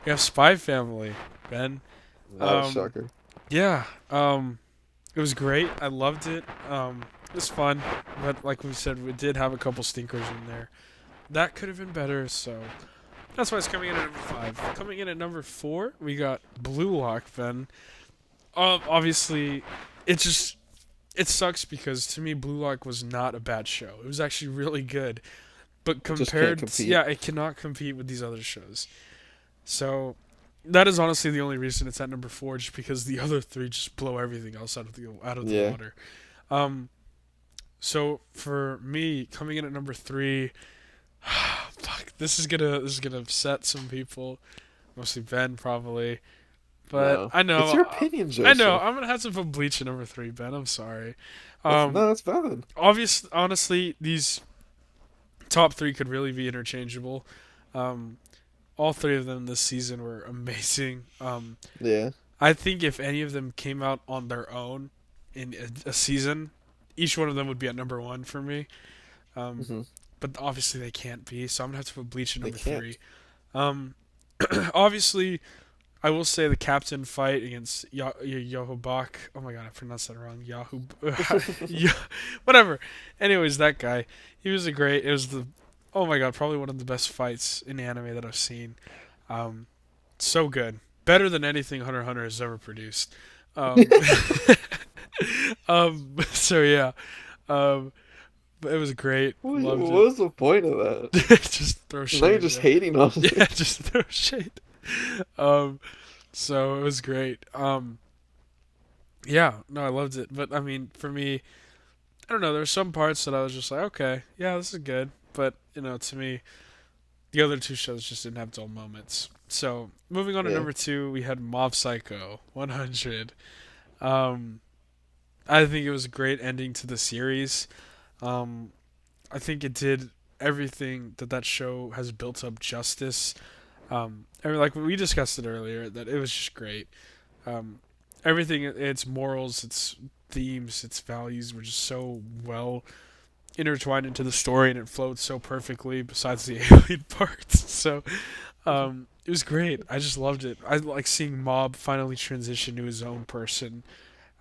We have Spy Family, Ben. Not a Um, shocker. yeah, it was great. I loved it. It was fun, but like we said, we did have a couple stinkers in there. That could have been better, so that's why it's coming in at number five. Coming in at number four, we got Blue Lock, Ben. Obviously, it just it sucks because to me, Blue Lock was not a bad show. It was actually really good, but It just can't compared, to, compete. yeah, it cannot compete with these other shows. So that is honestly the only reason it's at number four, just because the other three just blow everything else out of the Yeah. water. Um, so for me, coming in at number three, fuck, this is gonna upset some people, mostly Ben probably. But No. I know, It's your opinion, I know, Joseph. I'm gonna have to put Bleach at number three, Ben. I'm sorry. That's Um, no, that's valid. honestly, these top three could really be interchangeable. Um, all three of them this season were amazing. Yeah. I think if any of them came out on their own in a season, each one of them would be at number one for me. Um, Hmm. but obviously they can't be, so I'm gonna have to put Bleach at They number can't. three. Um, obviously, I will say the captain fight against Yahubak. Oh my god, I pronounced that wrong. Yahoo, whatever. Anyways, that guy, he was a great. It was the, oh my god, probably one of the best fights in anime that I've seen. Um, so good, better than anything Hunter x Hunter has ever produced. Um, so yeah, um, but it was great. What Loved it. was the point of that? Just throw Now you're shade, just bro. hating on Yeah, me. just throw shade. Um, so it was great. Yeah, no, I loved it. But I mean, for me, I don't know. There were some parts that I was just like, okay, yeah, this is good. But to me, the other two shows just didn't have dull moments. So moving on to Yeah. number two, we had Mob Psycho 100. Um, I think it was a great ending to the series. Um, I think it did everything that show has built up justice. Like we discussed it earlier, that it was just great. Um, everything, its morals, its themes, its values were just so well intertwined into the story, and it flowed so perfectly. Besides the alien parts, so it was great. I just loved it. I like seeing Mob finally transition to his own person.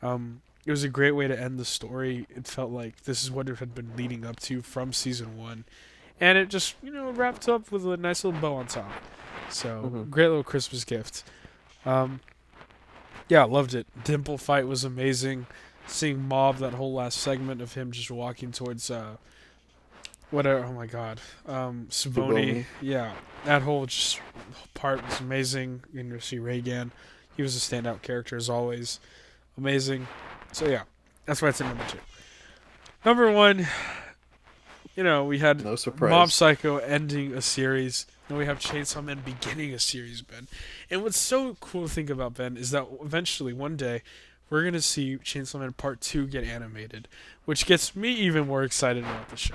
It was a great way to end the story. It felt like this is what it had been leading up to from season one, and it just wrapped up with a nice little bow on top. So Hmm. great little Christmas gift. Um, yeah, loved it. Dimple fight was amazing. Seeing Mob, that whole last segment of him just walking towards whatever. Oh my God, Suboni. Suboni. Yeah, that whole just part was amazing. You see Reagan. He was a standout character as always. Amazing. So yeah, That's why it's in number two. Number one, we had No Mob surprise. Psycho ending a series, and we have Chainsaw Man beginning a series, Ben. And what's so cool to think about, Ben, is that eventually one day we're gonna see Chainsaw Man Part Two get animated, which gets me even more excited about the show,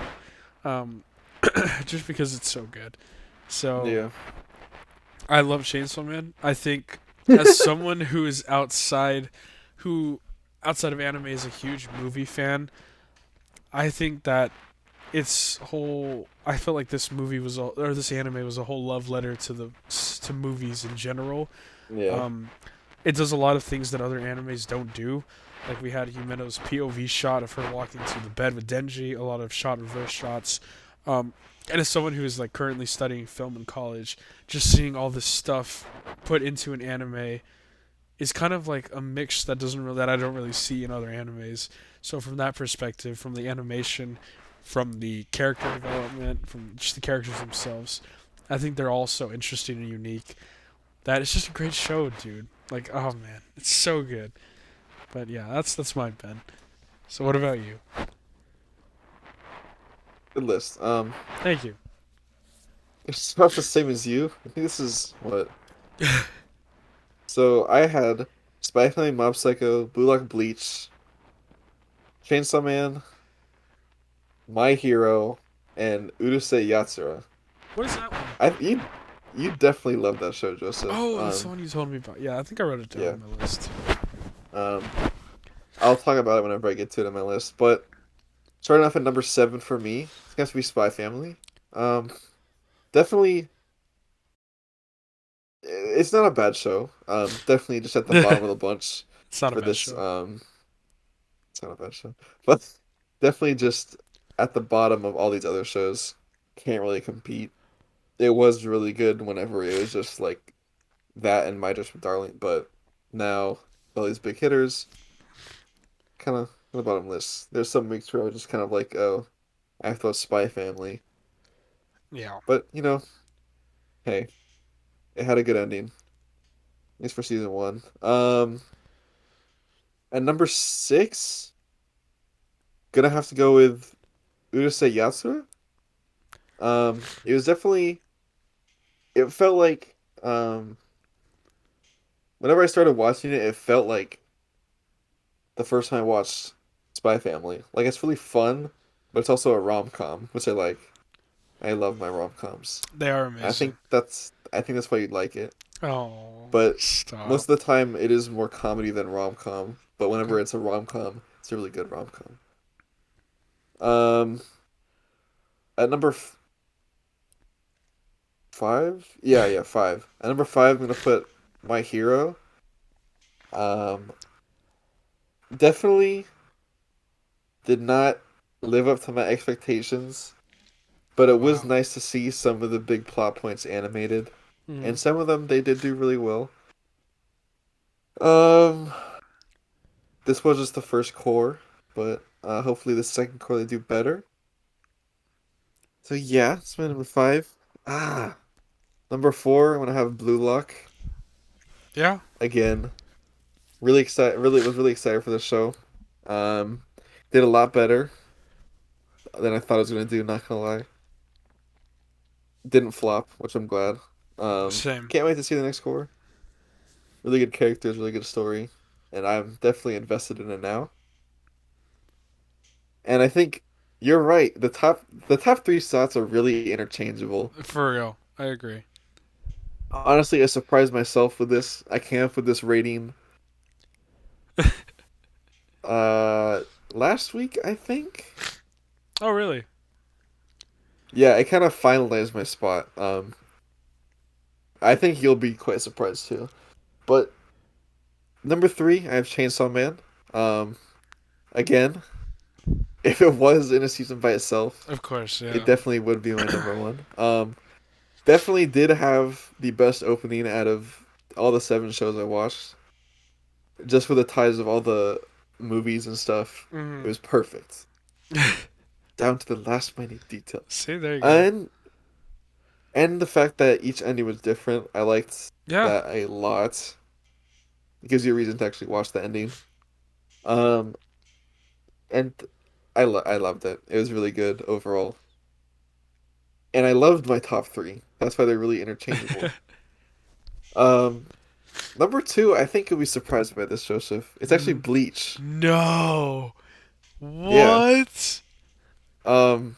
um, just because it's so good. So Yeah. I love Chainsaw Man. I think as someone who is who outside of anime is a huge movie fan, I think that I felt like this movie was or this anime was a whole love letter to movies in general. Yeah. Um, it does a lot of things that other animes don't do. Like we had Himeno's POV shot of her walking to the bed with Denji, a lot of shot reverse shots. Um, and as someone who is like currently studying film in college, just seeing all this stuff put into an anime is kind of like a mix that I don't really see in other animes. So from that perspective, from the animation, from the character development, from just the characters themselves, I think they're all so interesting and unique that it's just a great show, dude. Like, oh man, it's so good. But yeah, that's my Ben. So what about you? Good list. Thank you. It's about the same as you. I think this is what. So I had Spy Family, Mob Psycho, Blue Lock, Bleach, Chainsaw Man, My Hero, and Urusei Yatsura. What is that one? I you definitely love that show, Joseph. Oh, that's the one you told me about. Yeah, I think I wrote it down Yeah. on my list. Um, I'll talk about it whenever I get to it on my list. But starting off at number seven for me, it's going to be Spy Family. Um, definitely, it's not a bad show. Definitely just at the bottom of the bunch It's not a for bad this. show. It's not a bad show, but definitely just at the bottom of all these other shows. Can't really compete. It was really good whenever it was just like that and My Just Darling, but now all these big hitters kind of on the bottom list. There's some weeks where I was just kind of like, oh, I thought Spy Family, Yeah. but hey, it had a good ending, at least for season one. At number six, gonna have to go with Urusei Yatsura. It was definitely. It felt like whenever I started watching it, it felt like the first time I watched Spy Family. Like it's really fun, but it's also a rom-com, which I like. I love my rom-coms. They are I amazing. think that's why you'd like it. Oh, But stop. most of the time it is more comedy than rom-com. But Okay. whenever it's a rom-com, it's a really good rom-com. Um, at number five, yeah, five. At number five, I'm gonna put My Hero. Um, definitely did not live up to my expectations, but it was Wow. nice to see some of the big plot points animated, Hmm. and some of them they did do really well. Um, this was just the first core, but hopefully the second core they do better. So yeah, it's my number five. Ah, number four, I'm gonna have Blue Lock Yeah. again. Really excited. Really excited for the show. Um, did a lot better than I thought I was gonna do. Not gonna lie, didn't flop, which I'm glad. Same. Can't wait to see the next core. Really good characters, really good story, and I'm definitely invested in it now. And I think you're right. The top three slots are really interchangeable. For real. I agree. Honestly, I surprised myself with this. I came up with this rating uh last week, I think. Oh, really? Yeah, I kind of finalized my spot. I think you'll be quite surprised too. But number three, I have Chainsaw Man. Um, again, if it was in a season by itself, Of course, it yeah. definitely would be my number one. Definitely did have the best opening out of all the seven shows I watched. Just for the ties of all the movies and stuff, it Hmm. was perfect. Down to the last minute detail. See, there you go. And the fact that each ending was different, I liked Yeah. that a lot. It gives you a reason to actually watch the ending. Um, and I loved it. It was really good overall, and I loved my top three. That's why they're really interchangeable. Um, Number two, I think you'll be surprised by this, Joseph. It's actually Mm, Bleach. no. Yeah. What? Um,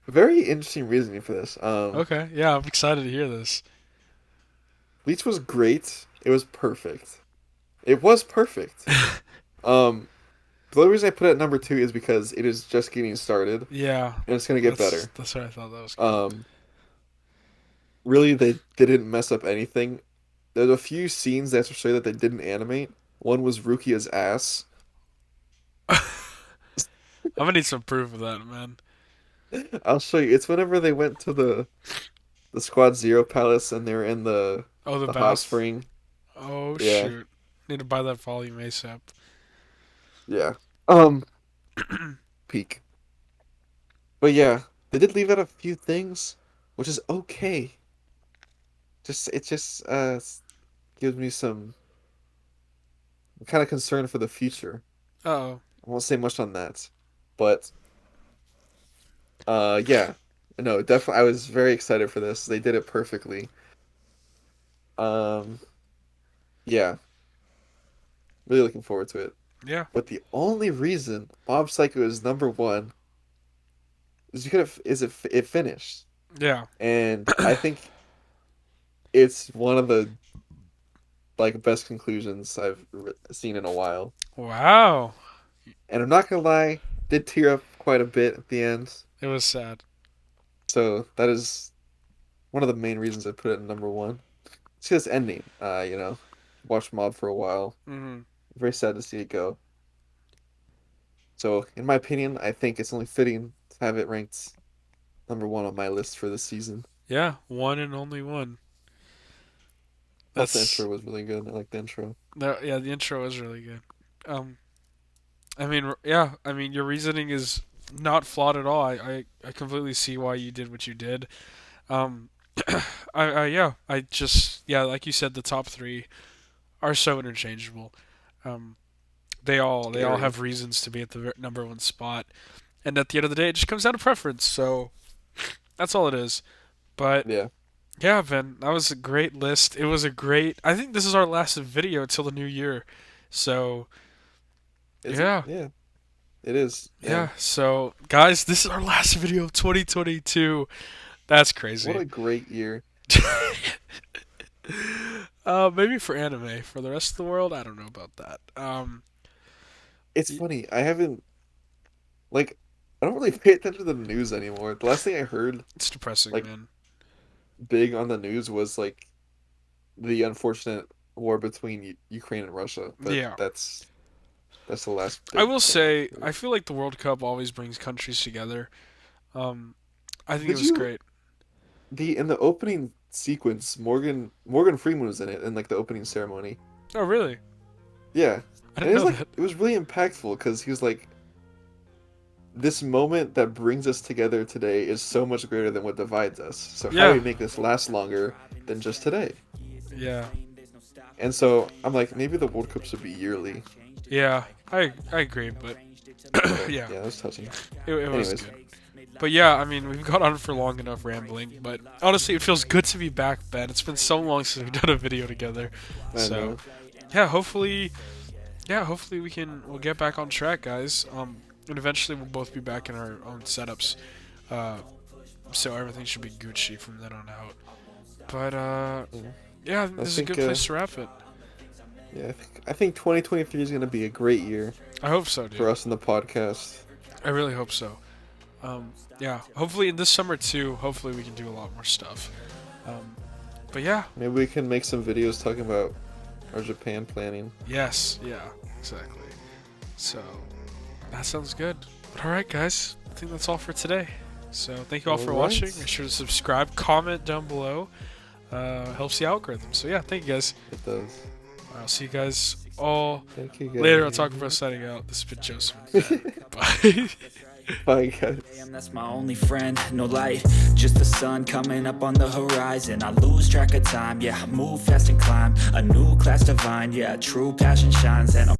Very interesting reasoning for this. Okay, yeah, I'm excited to hear this. Bleach was great. It was perfect. It was perfect. Um, the only reason I put it at number two is because it is just getting started Yeah, and it's gonna get better. that's what I thought that was gonna Um, Really, they didn't mess up anything. There's a few scenes that show that they didn't animate. One was Rukia's ass. I'm gonna need some proof of that, man. I'll show you. It's whenever they went to the Squad Zero Palace and they're in Oh, the the hot bath. spring. Oh Yeah, shoot. Need to buy that volume ASAP. yeah. Um, Peak. But yeah, they did leave out a few things, which is okay. It just gives me some I'm kind of concerned for the future. Uh-oh. I won't say much on that, but yeah, no, definitely. I was very excited for this. They did it perfectly. Um, yeah, really looking forward to it. Yeah. But the only reason Mob Psycho is number one is it finished, Yeah. and I think it's one of the like best conclusions seen in a while. Wow. And I'm not gonna lie, did tear up quite a bit at the end. It was sad. So that is one of the main reasons I put it in number one. See this ending. Watched Mob for a while. Hmm. Very sad to see it go. So, in my opinion, I think it's only fitting to have it ranked number one on my list for this season. Yeah, one and only one. Plus, the That's intro was really good. I like the intro. yeah, the intro was really good. Um I mean, yeah, I mean your reasoning is not flawed at all. I completely see why you did what you did. Um yeah, I just yeah, like you said the top 3 are so interchangeable. Um they all Scary. have reasons to be at the number 1 spot. And at the end of the day, it just comes down to preference. So that's all it is. But Yeah. yeah, Ben, that was a great list. It was a great. I think this is our last video till the new year. So Is it? yeah, Yeah. It is. yeah. Man. So guys, this is our last video of 2022. That's What crazy. a great year. Maybe for anime. For the rest of the world, I don't know about that. It's funny. I haven't, like, I don't really pay attention to the news anymore. The last thing I heard, It's depressing, like, man. big on the news was, like, the unfortunate war between Ukraine and Russia. But Yeah. that's the last I big will thing. say, I feel like the World Cup always brings countries together. Um, I think it Did was you great. the in the opening sequence, Morgan Freeman was in it in like the opening ceremony. Oh, really? Yeah, I and didn't know that. it was really impactful because he was like, this moment that brings us together today is so much greater than what divides us. So how do Yeah. we make this last longer than just today? Yeah. And so I'm like, maybe the World Cup should be yearly. Yeah. I agree, but But yeah, yeah, that's touching. it was Anyways, good. But yeah, I mean, we've gone on for long enough rambling. But honestly, it feels good to be back, Ben. It's been so long since we've done a video together. I So know. yeah, hopefully we'll get back on track, guys. And eventually we'll both be back in our own setups. Uh, so everything should be Gucci from then on out. But Yeah. yeah, I this is a think good place to wrap it. yeah, I think 2023 is gonna be a great year I hope so, for dude. us in the podcast. I really hope so. Yeah, hopefully in this summer too. Hopefully we can do a lot more stuff. Um, but yeah, Maybe we can make some videos talking about our Japan planning. yes, yeah, exactly. So that sounds good. But all right, guys, I think that's all for today. So thank you all for Alright. watching. Make sure to subscribe, comment down below. Helps the algorithm. So yeah, thank you guys. It does. I'll see you guys all Thank you guys. later on Otaku Pro signing out. This has been Joseph. And Ben. Bye. Bye guys. Damn, that's my only friend, no light, just the sun coming up on the horizon. I lose track of time, yeah, I move fast and climb a new class divine, yeah, true passion shines and I'm